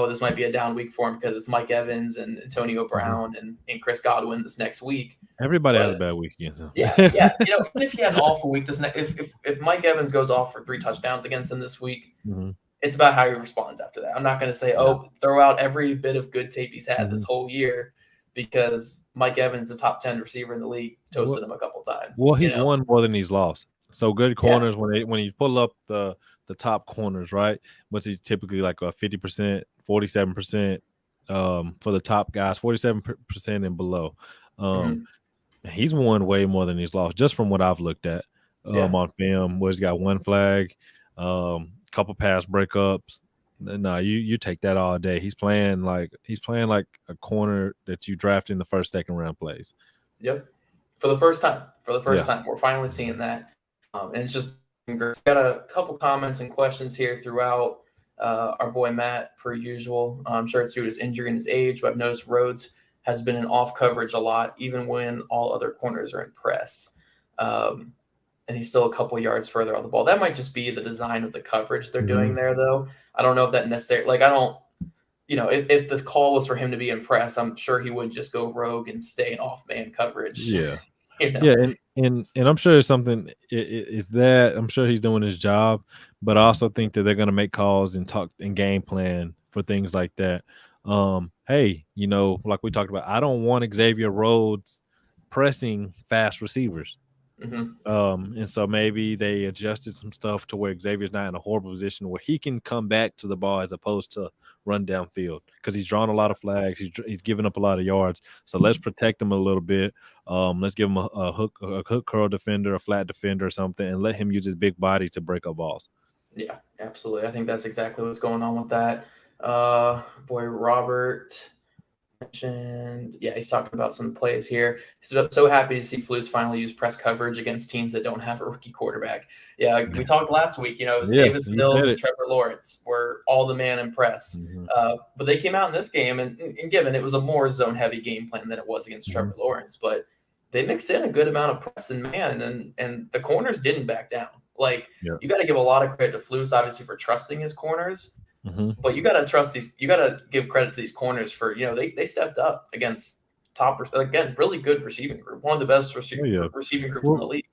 this might be a down week for him because it's Mike Evans and Antonio Mhm. Brown and Chris Godwin this next week. Everybody has a But bad week against him. yeah, yeah, even if he had an awful week if Mike Evans goes off for 3 touchdowns against him this week, Mhm. it's about how he responds after that. I'm not going to say, Yeah. throw out every bit of good tape he's had this Mhm. whole year because Mike Evans, a top 10 receiver in the league, Well, toasted him a couple times. well, he's won more than he's lost. So good Yeah. corners when you pull up the top corners, right? What's he typically like a 50%, 47%, for the top guys, 47% and below. Um, Mhm. he's won way more than he's lost, just from what I've looked at Yeah. on film. Where he's got 1 flag, couple pass breakups. No, you take that all day. He's playing like a corner that you draft in the first, second round plays. Yep. For the first time. For the first Yeah. time. We're finally seeing that. And it's just great. Got a couple comments and questions here throughout. Our boy Matt, per usual. I'm sure it's due to his injury and his age, but I've noticed Rhodes has been in off coverage a lot, even when all other corners are in press. Um, and he's still a couple yards further on the ball. That might just be the design of the coverage they're doing Mhm. there, though. I don't know if that necessarily, like, I don't, if this call was for him to be in press, I'm sure he wouldn't just go rogue and stay in off man coverage. Yeah. you know, Yeah, and I'm sure it's something is that I'm sure he's doing his job, but I also think that they're gonna make calls and talk and game plan for things like that. Hey, like we talked about, I don't want Xavier Rhodes pressing fast receivers. hmm And so maybe they adjusted some stuff to where Xavier's not in a horrible position where he can come back to the ball as opposed to run downfield because he's drawn a lot of flags. He's given up a lot of yards. So let's protect him a little bit. Let's give him a hook curl defender, a flat defender, or something, and let him use his big body to break up balls. Yeah, absolutely. I think that's exactly what's going on with that. Boy, Robert mentioned, yeah, he's talking about some plays here. He's so happy to see Flus finally use press coverage against teams that don't have a rookie quarterback. Yeah, we talked last week. It was Yeah, Davis you Mills said and it. Trevor Lawrence were all the man in press. Mhm, But they came out in this game, and given it was a more zone heavy game plan than it was against mhm. Trevor Lawrence, but they mixed in a good amount of press and man, and the corners didn't back down. Like, Yeah. you got to give a lot of credit to Flus, obviously, for trusting his corners. Mhm. But you got to trust these. You got to give credit to these corners for they stepped up against again, really good receiving group, one of the best Oh yeah. receiving groups in the Well, league.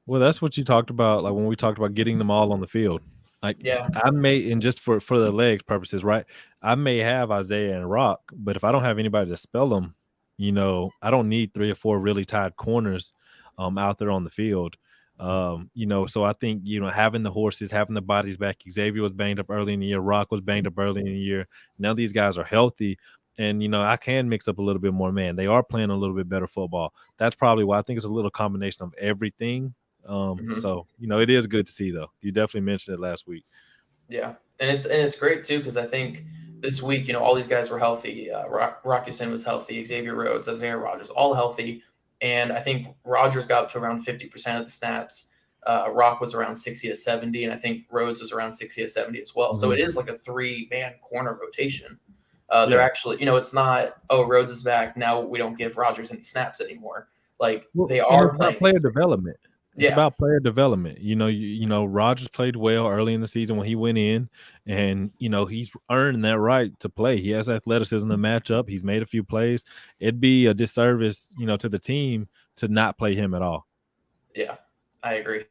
Well, that's what you talked about, like when we talked about getting them all on the field. Like Yeah. I may, and just for the legs purposes, right? I may have Isaiah and Rock, but if I don't have anybody to spell them, I don't need 3 or 4 really tied corners out there on the field. So I think having the horses, having the bodies back. Xavier was banged up early in the year. Rock was banged up early in the year. Now these guys are healthy, and I can mix up a little bit more. Man, they are playing a little bit better football. That's probably why I think it's a little combination of everything. So it is good to see though. You definitely mentioned it last week. Yeah, and it's great too because I think this week, all these guys were healthy. Rocky Sin was healthy, Xavier Rhodes, Isaiah Rodgers, all healthy, and I think Rodgers got up to around 50% of the snaps. Rock was around 60 to 70, and I think Rhodes was around 60 to 70 as well. So it is like a 3-man corner rotation. They're actually, it's not, Rhodes is back, now we don't give Rodgers any snaps anymore. Like they are playing player development. It's Yeah. about player development. Rodgers played well early in the season when he went in, and he's earned that right to play. He has athleticism to match up. He's made a few plays. It'd be a disservice, to the team to not play him at all. Yeah, I agree.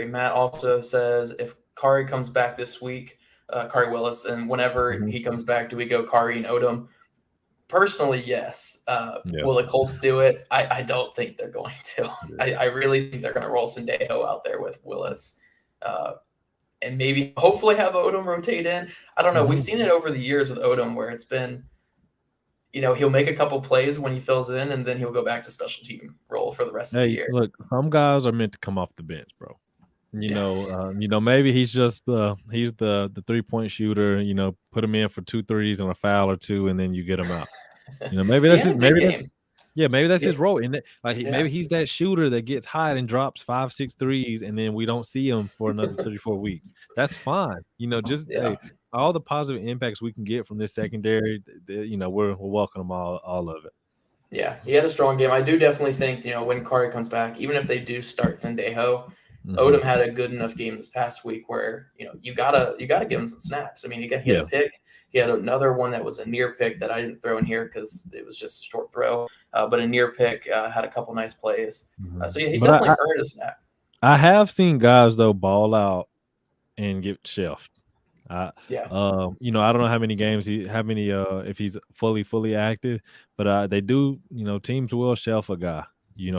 Matt also says if Kari comes back this week, Kari Willis, and whenever he comes back, do we go Kari and Odom? Personally, yes. Will the Colts do it? I don't think they're going to. I really think they're going to roll Sendejo out there with Willis, and maybe hopefully have Odom rotate in. I don't know. We've seen it over the years with Odom where it's been, he'll make a couple plays when he fills in, and then he'll go back to special team role for the rest of the year. Look, some guys are meant to come off the bench, bro. Maybe he's just the 3-point shooter. Put him in for 2 threes and a foul or 2, and then you get him out. Maybe that's maybe that's his role. And maybe he's that shooter that gets hot and drops 5-6 threes, and then we don't see him for another 3-4 weeks. That's fine. All the positive impacts we can get from this secondary, we're welcome all of it. Yeah, he had a strong game. I do definitely think, when Kari comes back, even if they do start Sendejo, Odom had a good enough game this past week where, you gotta give him some snaps. I mean, he had a pick. He had another one that was a near pick that I didn't throw in here because it was just a short throw. But a near pick, had a couple nice plays. So he definitely earned a snap. I have seen guys though ball out and get shelved. I don't know how many games if he's fully active, but they do. Teams will shelf a guy,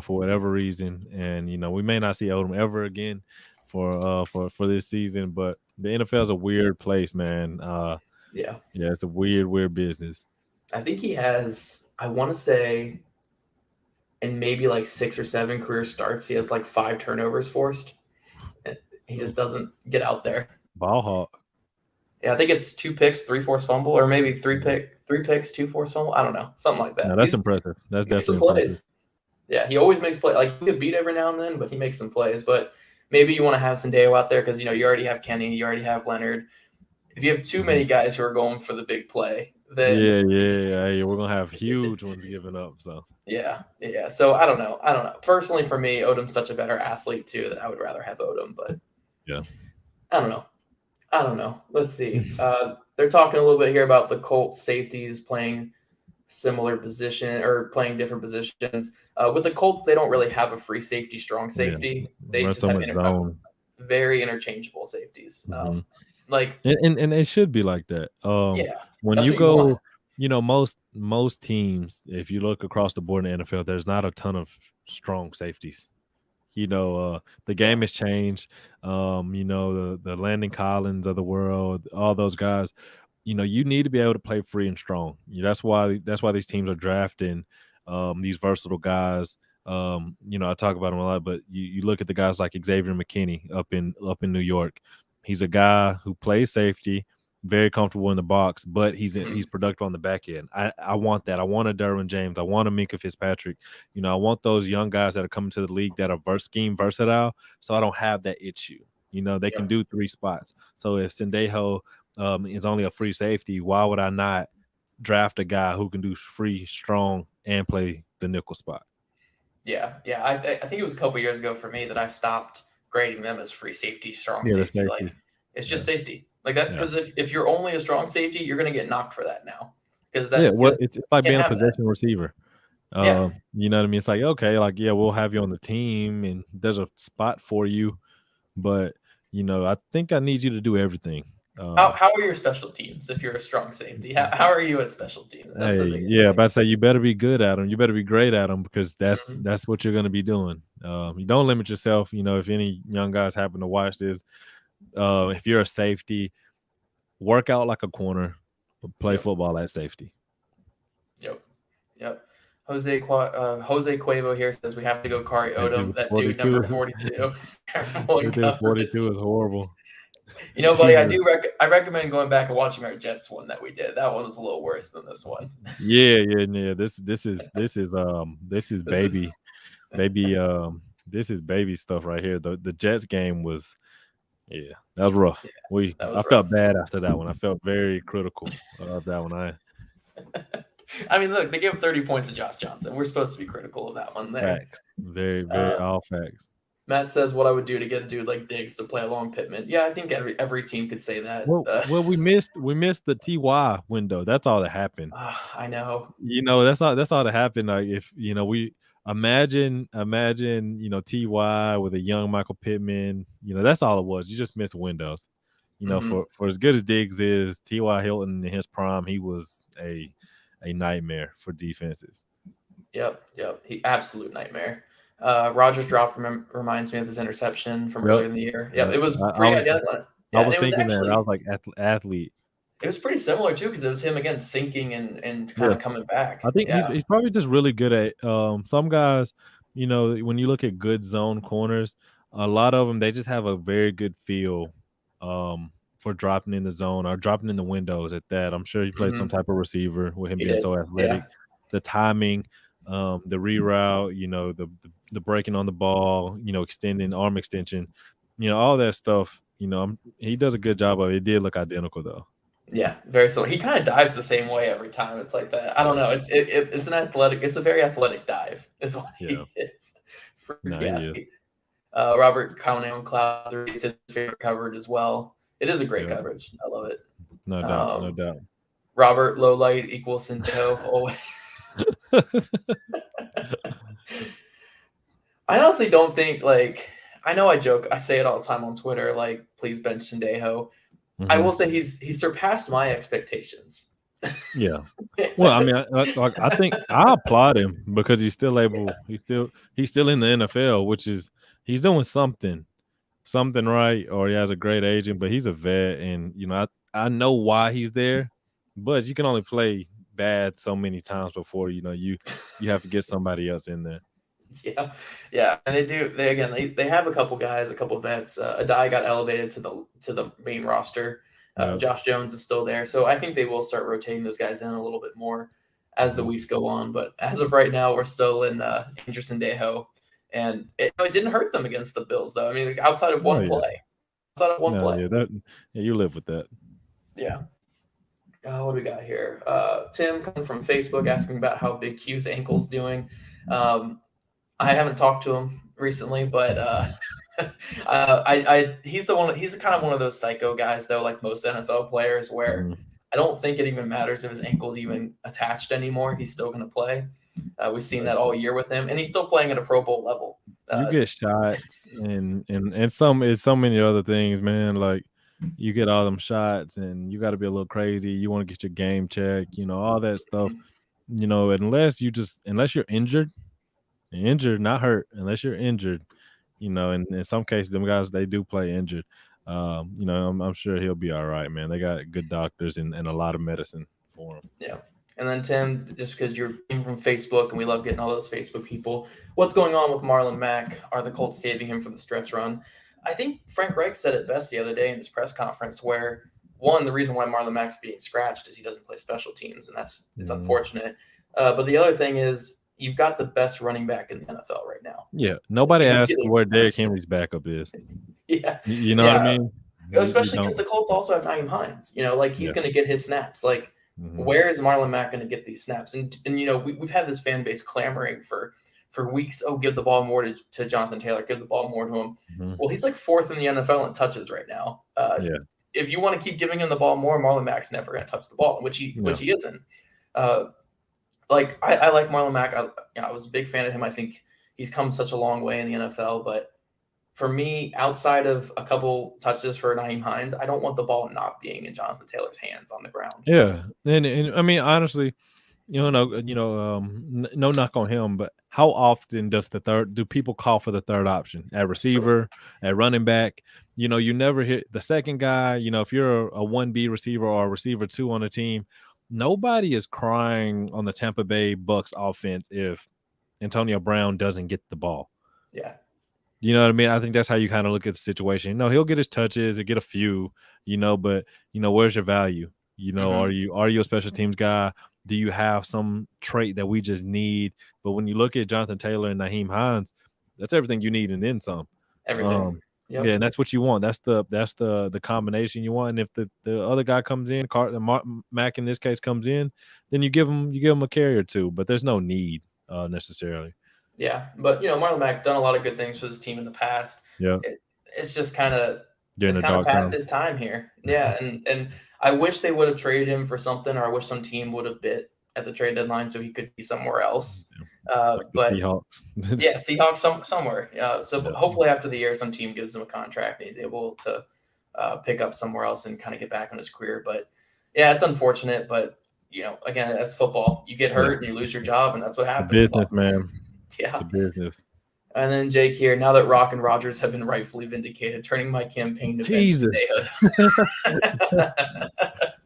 for whatever reason, and we may not see Odom ever again for this season. But the NFL is a weird place, man. It's a weird business. I think he has, I want to say, in maybe like 6 or 7 career starts, he has like 5 turnovers forced. He just doesn't get out there. Ball hawk. Yeah, I think it's 2 picks, 3 forced fumble, or maybe 3 picks, 2 forced fumble. I don't know, something like that. No, that's impressive. That's definitely impressive. Yeah, he always makes plays. Like he could beat every now and then, but he makes some plays. But maybe you want to have Sendejo out there because you already have Kenny, you already have Leonard. If you have too many guys who are going for the big play, then we're gonna have huge ones giving up. So yeah. So I don't know. Personally, for me, Odom's such a better athlete too that I would rather have Odom. But I don't know. Let's see. They're talking a little bit here about the Colts safeties playing similar position or playing different positions. With the Colts, they don't really have a free safety, strong safety. They just have very interchangeable safeties. And it should be like that. When you go, most teams, if you look across the board in the NFL, there's not a ton of strong safeties. The game has changed. The Landon Collins of the world, all those guys. You need to be able to play free and strong. That's why these teams are drafting these versatile guys. I talk about them a lot, but you look at the guys like Xavier McKinney up in New York. He's a guy who plays safety, very comfortable in the box, but he's productive on the back end. I want that. I want a Derwin James. I want a Minkah Fitzpatrick. I want those young guys that are coming to the league that are scheme versatile, so I don't have that issue. They can do 3 spots. So if Sendejo is only a free safety, why would I not draft a guy who can do free, strong, and play the nickel spot? Yeah. I think it was a couple years ago for me that I stopped grading them as free safety, strong safety. Like it's just safety like that. Because if you're only a strong safety, you're going to get knocked for that now. Because it's like being a possession receiver. You know what I mean? It's like, okay, like, we'll have you on the team and there's a spot for you, but I think I need you to do everything. How are your special teams if you're a strong safety? How are you at special teams? About to say you better be good at them. You better be great at them because that's what you're going to be doing. You don't limit yourself. If any young guys happen to watch this, if you're a safety, work out like a corner, play football at safety. Yep. Jose Cuevo here says we have to go Kari That Odom. dude That dude 42. number 42. That dude 42 is horrible. You know, buddy, Jesus. I recommend going back and watching our Jets one that we did. That one was a little worse than this one. Yeah. This is baby. This is baby stuff right here. The Jets game was, yeah, that was rough. Yeah, that was I felt bad after that one. I felt very critical of that one. I mean, look, they gave up 30 points to Josh Johnson. We're supposed to be critical of that one there. Facts. Very all facts. Matt says what I would do to get a dude like Diggs to play along Pittman. Yeah, I think every team could say that. Well, we missed the TY window. That's all that happened. I know. That's all that happened. Like if we imagine TY with a young Michael Pittman. That's all it was. You just missed windows. For as good as Diggs is, T.Y. Hilton in his prime, he was a nightmare for defenses. Yep. He absolute nightmare. Rogers drop reminds me of his interception from earlier in the year. Yep, it was pretty identical. I was thinking that. I was like athlete. It was pretty similar too because it was him again sinking and kind of coming back. I think he's probably just really good at some guys. When you look at good zone corners, a lot of them they just have a very good feel for dropping in the zone or dropping in the windows at that. I'm sure he played some type of receiver with him being so athletic. Yeah. The timing, the reroute, the breaking on the ball, extending arm extension, all that stuff. He does a good job of it. It did look identical though. Yeah, very similar. He kind of dives the same way every time. It's like that. I don't know. It's an athletic. It's a very athletic dive. Is what he is. He is. Robert commenting on Cloud 3. It's his favorite coverage as well. It is a great coverage. I love it. No doubt. Robert, low light equals Sendejo. Always. I honestly don't think, I know I joke. I say it all the time on Twitter, please bench Sendejo. Mm-hmm. I will say he's surpassed my expectations. Yeah. Well, I mean, I think I applaud him because he's still able. Yeah. He's still in the NFL, which is he's doing something right, or he has a great agent. But he's a vet, and I know why he's there. But you can only play bad so many times before you have to get somebody else in there. Yeah, and they have a couple guys, a couple vets. Adai got elevated to the main roster. Josh Jones is still there, so I think they will start rotating those guys in a little bit more as the weeks go on. But as of right now, we're still in Andrew Sendejo, and it didn't hurt them against the Bills, though. I mean, outside of one play. You live with that. Yeah. What do we got here? Tim coming from Facebook asking about how Big Q's ankle's doing. I haven't talked to him recently, but he's kind of one of those psycho guys, though, like most NFL players, where I don't think it even matters if his ankle's even attached anymore. He's still going to play. We've seen that all year with him, and he's still playing at a Pro Bowl level. You get shots and so many other things, man. Like you get all them shots, and you got to be a little crazy. You want to get your game checked, all that stuff. Unless you're injured, not hurt. Unless you're injured, and in some cases, them guys they do play injured. I'm sure he'll be all right, man. They got good doctors and a lot of medicine for him. Yeah. And then Tim, just because you're from Facebook and we love getting all those Facebook people, what's going on with Marlon Mack? Are the Colts saving him for the stretch run? I think Frank Reich said it best the other day in his press conference, where the reason why Marlon Mack's being scratched is he doesn't play special teams, and it's unfortunate. But the other thing is you've got the best running back in the NFL right now. Yeah, nobody asks where Derrick Henry's backup is. Yeah, you know what I mean. Especially because the Colts also have Nyheim Hines. He's going to get his snaps. Where is Marlon Mack going to get these snaps? And we've had this fan base clamoring for weeks. Oh, give the ball more to Jonathan Taylor. Give the ball more to him. Mm-hmm. Well, he's fourth in the NFL in touches right now. If you want to keep giving him the ball more, Marlon Mack's never going to touch the ball, which he isn't. I like Marlon Mack. I was a big fan of him. I think he's come such a long way in the NFL. But for me, outside of a couple touches for Nyheim Hines, I don't want the ball not being in Jonathan Taylor's hands on the ground. Yeah, and I mean honestly, no knock on him, but how often do people call for the third option at receiver, at running back? You never hit the second guy. If you're a 1B receiver or a receiver 2 on a team, nobody is crying on the Tampa Bay Bucks offense if Antonio Brown doesn't get the ball. Yeah. You know what I mean? I think that's how you kind of look at the situation. No, he'll get his touches, he'll get a few, but where's your value? Are you a special teams guy? Do you have some trait that we just need? But when you look at Jonathan Taylor and Naheem Hines, that's everything you need and then some. Everything. Yeah, and that's what you want. That's the combination you want. And if the other guy comes in, Mac in this case comes in, then you give him a carry or two. But there's no need necessarily. Yeah, but Marlon Mack done a lot of good things for this team in the past. Yeah, it's just kind of past time. His time here. Yeah, and I wish they would have traded him for something, or I wish some team would have bid at the trade deadline so he could be somewhere else. Like but Seahawks. Yeah, Seahawks somewhere. Hopefully after the year, some team gives him a contract and he's able to pick up somewhere else and kind of get back on his career. But yeah, it's unfortunate. But again, that's football. You get hurt and you lose your job, and that's what happens. Business, man. Yeah, it's business. And then Jake here. Now that Rock and Rodgers have been rightfully vindicated, turning my campaign to Jesus. Sendejo.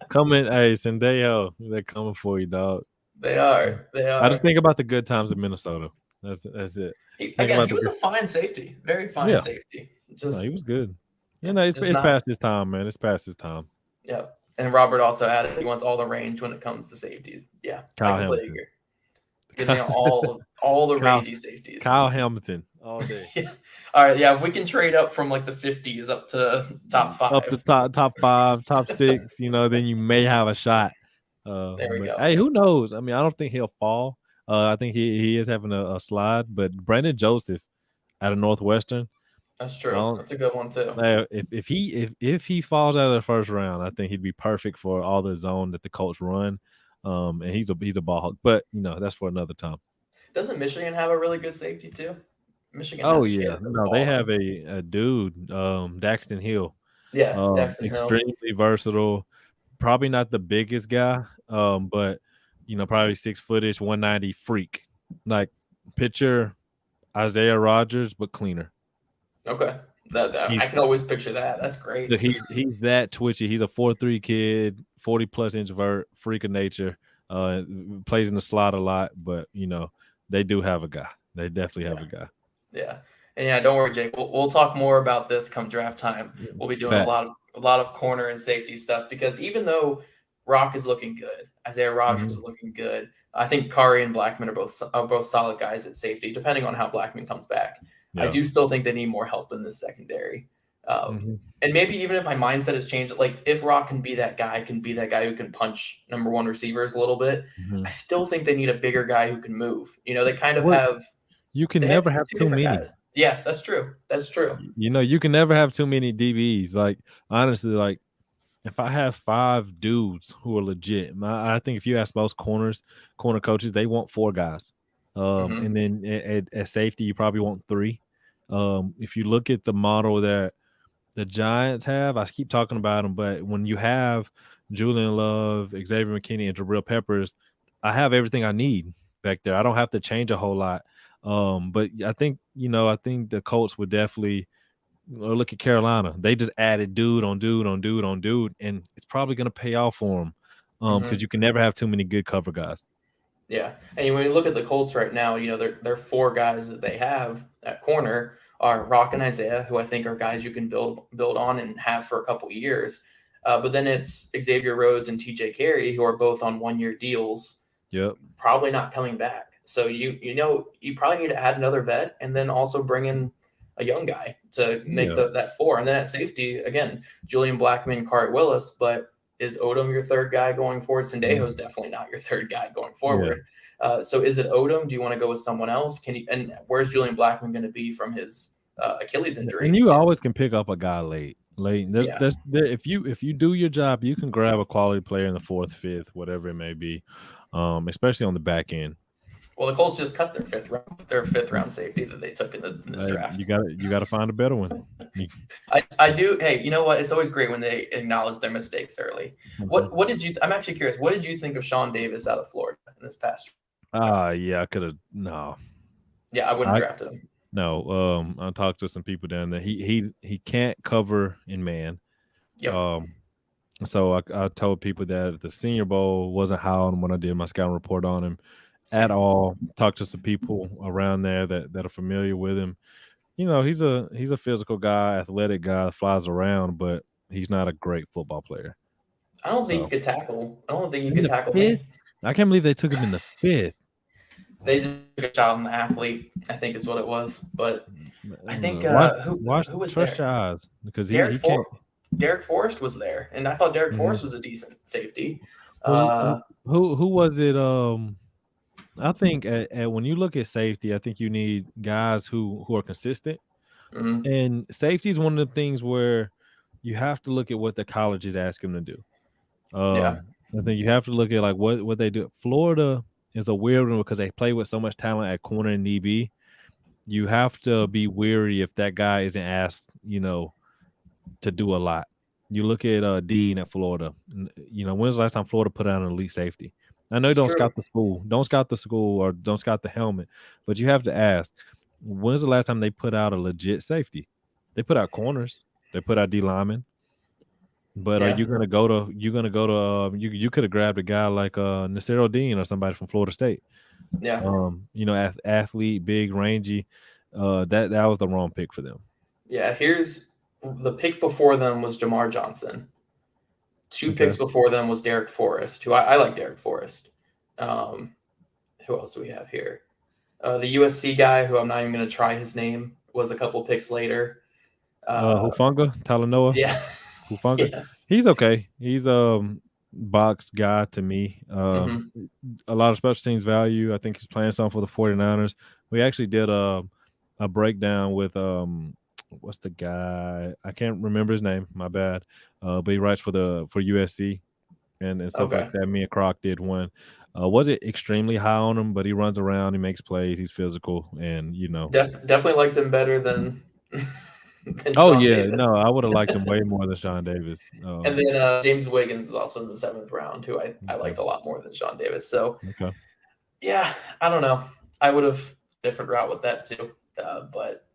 Coming, hey Sendejo, they're coming for you, dog. They are. I just think about the good times in Minnesota. That's it. He was a fine safety, very fine safety. He was good. It's past his time, man. It's past his time. Yeah, and Robert also added he wants all the range when it comes to safeties. Yeah, Kyle I completely Hamilton. agree. Give me all the rangy safeties. Kyle Hamilton all day. Yeah. All right, yeah. If we can trade up from like the 50s up to top 5, up to top 5, top 6, then you may have a shot. There we go. Hey, who knows? I mean, I don't think he'll fall. I think he is having a slide, but Brandon Joseph out of Northwestern. That's true. That's a good one too. If he falls out of the first round, I think he'd be perfect for all the zone that the Colts run. And he's a ball hawk, but that's for another time. Doesn't Michigan have a really good safety too? Michigan. Oh yeah, no, they have a dude, Daxton Hill. Yeah, Daxton Hill. Extremely versatile. Probably not the biggest guy, but probably 6-footish, 190 freak. Like picture Isaiah Rodgers, but cleaner. Okay. I can always picture that. That's great. He's that twitchy. He's a 4'3" kid, 40+ inch vert, freak of nature. Plays in the slot a lot, but they do have a guy. They definitely have a guy. Yeah, and don't worry, Jake. We'll talk more about this come draft time. We'll be doing a lot of corner and safety stuff because even though Rock is looking good, Isaiah Rodgers is looking good. I think Kari and Blackman are both solid guys at safety, depending on how Blackman comes back. Yeah. I do still think they need more help in this secondary. And maybe even if my mindset has changed, like if Rock can be that guy who can punch number 1 receivers a little bit, I still think they need a bigger guy who can move. They kind of have. You can never have too many. Guys. Yeah, that's true. That's true. You can never have too many DBs. Like honestly, like if I have 5 dudes who are legit, I think if you ask most corner coaches, they want 4 guys. And then at safety, you probably want 3. If you look at the model that the Giants have, I keep talking about them, but when you have Julian Love, Xavier McKinney, and Jabril Peppers, I have everything I need back there. I don't have to change a whole lot. But I think the Colts would definitely look at Carolina. They just added dude on dude on dude on dude, and it's probably going to pay off for them because you can never have too many good cover guys. Yeah, and when you look at the Colts right now, their 4 guys that they have at corner are Rock and Isaiah, who I think are guys you can build on and have for a couple of years. But then it's Xavier Rhodes and TJ Carey, who are both on 1-year deals. Yep, probably not coming back. So you probably need to add another vet and then also bring in a young guy to make that 4. And then at safety, again, Julian Blackman, Kari Willis, but is Odom your 3rd guy going forward? Sendejo is definitely not your 3rd guy going forward. Yeah. So is it Odom? Do you want to go with someone else? And where's Julian Blackman going to be from his Achilles injury? And you always can pick up a guy late. If you do your job, you can grab a quality player in the 4th, 5th, whatever it may be, especially on the back end. Well, the Colts just cut their 5th round safety that they took in this draft. You got to find a better one. I do. Hey, you know what? It's always great when they acknowledge their mistakes early. What did you? I'm actually curious. What did you think of Sean Davis out of Florida in this past? Yeah, I could have. No. Yeah, I wouldn't draft him. No. I talked to some people down there. He can't cover in man. Yep. So I told people that the Senior Bowl wasn't high on him when I did my scouting report on him at Same. all. Talked to some people around there that are familiar with him. He's a physical guy, athletic guy that flies around, but he's not a great football player. I don't think you So could tackle. I don't think you in could the tackle fifth, me. I can't believe they took him in the fifth. They just took a shot on the athlete, I think is what it was. But I think Watch, who was trust there? your eyes because Derek he can't. Derek Forrest was there, and I thought Derek Mhm. Forrest was a decent safety. Well, Uh, who was it? I think when you look at safety, I think you need guys who are consistent. mhm. And safety is one of the things where you have to look at what the college is asking them to do. Yeah, I think you have to look at like what they do. Florida is a weird one because they play with so much talent at corner and DB. You have to be weary if that guy isn't asked, to do a lot. You look at Dean at Florida. When's the last time Florida put out an elite safety? I know you it's don't true. scout the school, or don't scout the helmet, but you have to ask, when's the last time they put out a legit safety? They put out corners, they put out D linemen, but are Yeah, you gonna go to you could have grabbed a guy like Nasir Dean or somebody from Florida State. yeah, Athlete, big, rangy. That was the wrong pick for them. yeah. Here's the pick before them was Jamar Johnson. Two Okay. picks before them was Derek Forrest, who I like Derek Forrest. Um, who else do we have here? The USC guy, who I'm not even going to try his name, was a couple picks later. Hufanga, Talanoa, Yeah, Hufanga. yes. He's okay. He's box guy to me. Hmm. A lot of special teams value. I think he's playing something for the 49ers. We actually did a breakdown with what's the guy? I can't remember his name. My bad. But he writes for USC and stuff Okay. like that. Me and Croc did one. Wasn't extremely high on him, but he runs around, he makes plays, he's physical, and Definitely liked him better than than Oh Sean yeah, Davis. no, I would have liked him way more than Sean Davis. And then James Wiggins is also in the 7th round, who I Okay, liked a lot more than Sean Davis. So okay. yeah, I don't know. I would have different route with that too. But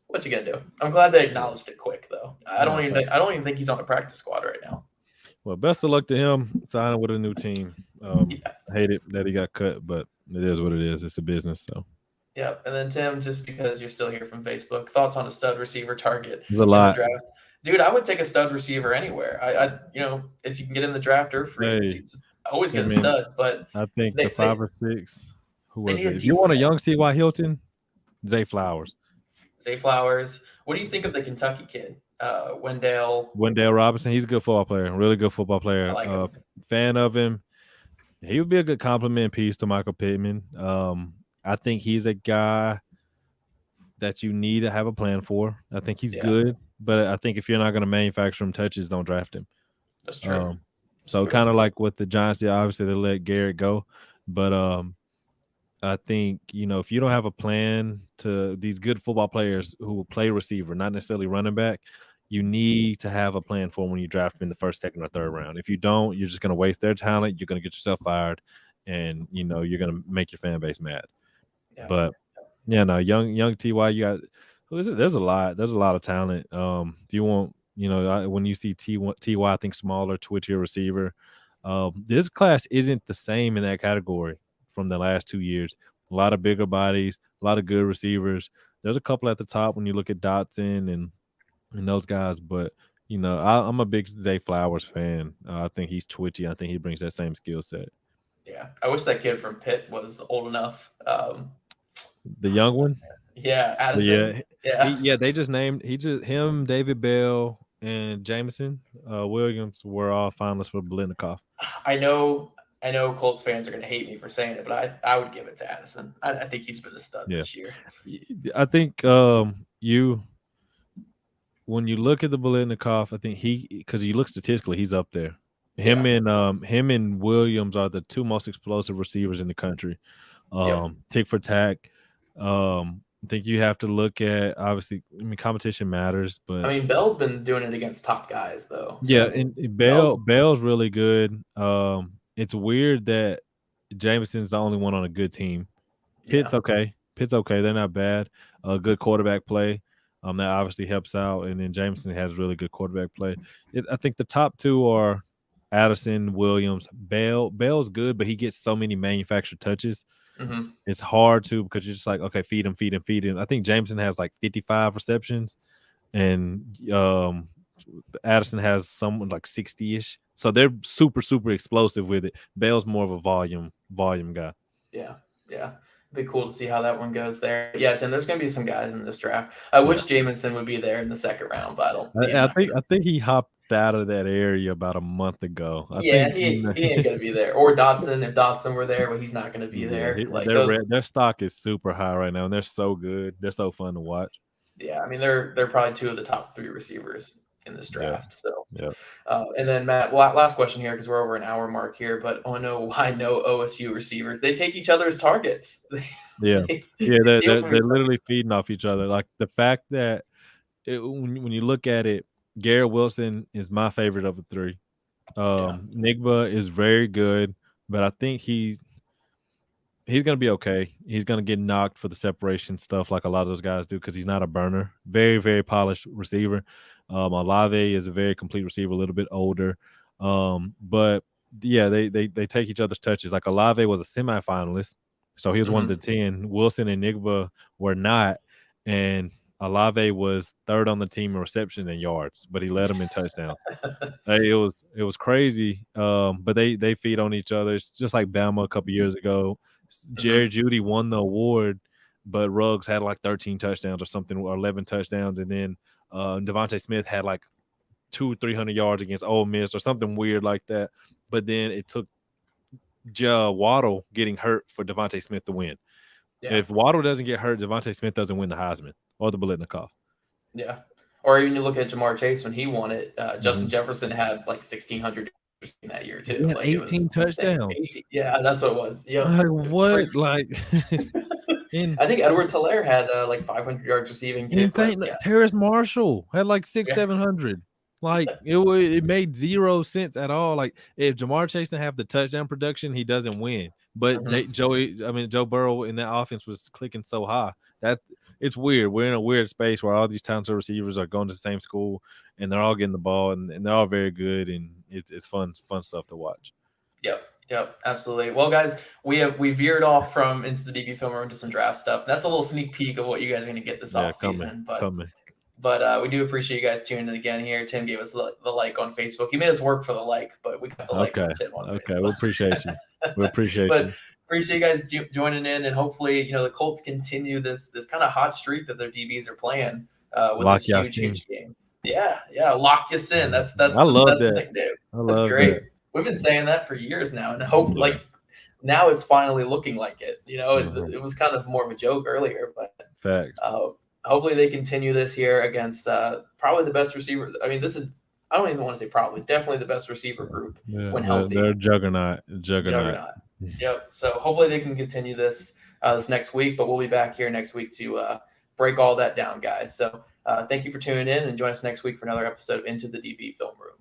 what you gonna do? I'm glad they acknowledged it quick though. No, thanks. I don't even think he's on a practice squad right now. Well, best of luck to him signing with a new team. Yeah. I hate it that he got cut, but it is what it is. It's a business, so Yeah. And then Tim, just because you're still here from Facebook, thoughts on a stud receiver target there's a in the lot. draft? Dude, I would take a stud receiver anywhere. If you can get in the draft or free agency, Hey, just always I get a mean, stud. But I think the they 5 they, or 6. Who they was need a it? If you deep want a threat. young T.Y. Hilton, Zay Flowers, Zay Flowers. What do you think of the Kentucky kid, Wendell? Wendell Robinson. He's a good football player, really good football I player. like him. Fan of him. He would be a good compliment piece to Michael Pittman. I think he's a guy that you need to have a plan for. I think he's Yeah, good, but I think if you're not going to manufacture him touches, don't draft him. that's true. So True. kind of like what the Giants did. Obviously, they let Garrett go, but I think if you don't have a plan to these good football players who will play receiver, not necessarily running back, you need to have a plan for them when you draft them in the first, second, or third round. If you don't, you're just going to waste their talent. You're going to get yourself fired, and you're going to make your fan base mad. Yeah. But yeah, no, young Ty, you got who is it? There's a lot of talent. If you want, when you see Ty, I think smaller, twitchier receiver. This class isn't the same in that category from the last 2 years. A lot of bigger bodies, a lot of good receivers. There's a couple at the top when you look at Dotson and those guys, but I'm a big Zay Flowers fan. I think he's twitchy. I think he brings that same skill set. Yeah. I wish that kid from Pitt was old enough. The young one. Yeah, Yeah, Addison. Yeah. they just named him, David Bell, and Jameson Williams were all finalists for Blitnikoff. I know Colts fans are going to hate me for saying it, but I would give it to Addison. I think he's been a stud Yeah. this year. I think when you look at the Blitnikoff, I think because you look statistically, he's up there. Him and Williams are the two most explosive receivers in the country. Tick for tack. I think you have to look at, obviously, competition matters, but I mean, Bell's been doing it against top guys though. So, yeah, I mean, and Bell's really good. It's weird that Jameson's the only one on a good team. Pitt's okay. They're not bad. Good quarterback play. That obviously helps out. And then Jameson has really good quarterback play. I think the top two are Addison, Williams, Bell. Bell's good, but he gets so many manufactured touches. Mm-hmm. It's hard to because you're just like, okay, feed him, feed him, feed him. I think Jameson has like 55 receptions, and Addison has someone like 60-ish. So they're super, super explosive with it. Bell's more of a volume guy. Yeah. It'd be cool to see how that one goes there. Yeah, Tim, there's going to be some guys in this draft. I wish Jamison would be there in the second round, but I don't. I think he hopped out of that area about a month ago. He ain't going to be there. Or Dotson, if Dotson were there, but he's not going to be there. Their stock is super high right now, and they're so good. They're so fun to watch. Yeah, I mean they're probably two of the top 3 receivers in this draft. Yeah. And then Matt, last question here because we're over an hour mark here. But I know OSU receivers, they take each other's targets. They're literally feeding off each other. Like the fact that when you look at it, Garrett Wilson is my favorite of the 3. Nigba is very good, but I think he's going to be okay. He's going to get knocked for the separation stuff like a lot of those guys do because he's not a burner. Very, very polished receiver. Olave is a very complete receiver, a little bit older. But, yeah, they take each other's touches. Like Olave was a semifinalist, so he was one of the 10. Wilson and Nigba were not, and Olave was 3rd on the team in reception and yards, but he led them in touchdowns. It was crazy. But they feed on each other. It's just like Bama a couple years ago. Jerry Jeudy won the award, but Ruggs had like 13 touchdowns or something, or 11 touchdowns, and then Devontae Smith had like 200-300 yards against Ole Miss or something weird like that. But then it took Waddle getting hurt for Devontae Smith to win. Yeah. If Waddle doesn't get hurt, Devontae Smith doesn't win the Heisman or the Biletnikoff. Yeah. Or even you look at Jamar Chase when he won it. Justin Jefferson had like 1,600 in that year too. Like 18 touchdowns. 18. Yeah, that's what it was. Yeah. What? Like I think Edward Hilaire had like 500 yards receiving too. Terrace Marshall had like 600-700. Like it made zero sense at all. Like if Jamar Chase didn't have the touchdown production, he doesn't win. But Joe Burrow in that offense was clicking so high that it's weird. We're in a weird space where all these talented receivers are going to the same school and they're all getting the ball and they're all very good and it's fun stuff to watch. Yep, absolutely. Well, guys, we veered off from into the DB film room to some draft stuff. That's a little sneak peek of what you guys are going to get this offseason. But we do appreciate you guys tuning in again here. Tim gave us the like on Facebook. He made us work for the like, but we got the like from Tim on Facebook. Okay, we appreciate you. We appreciate you. Appreciate you guys joining in, and hopefully, the Colts continue this kind of hot streak that their DBs are playing with this huge game. Yeah, lock us in. That's I love that's that. the nickname. That's great. That. We've been saying that for years now, and hopefully, now it's finally looking like it. It was kind of more of a joke earlier, but facts. Hopefully they continue this here against probably the best receiver. I mean, I don't even want to say probably, definitely the best receiver group when healthy. They're juggernaut. Yep. So hopefully they can continue this next week, but we'll be back here next week to break all that down, guys. So thank you for tuning in and join us next week for another episode of Into the DB Film Room.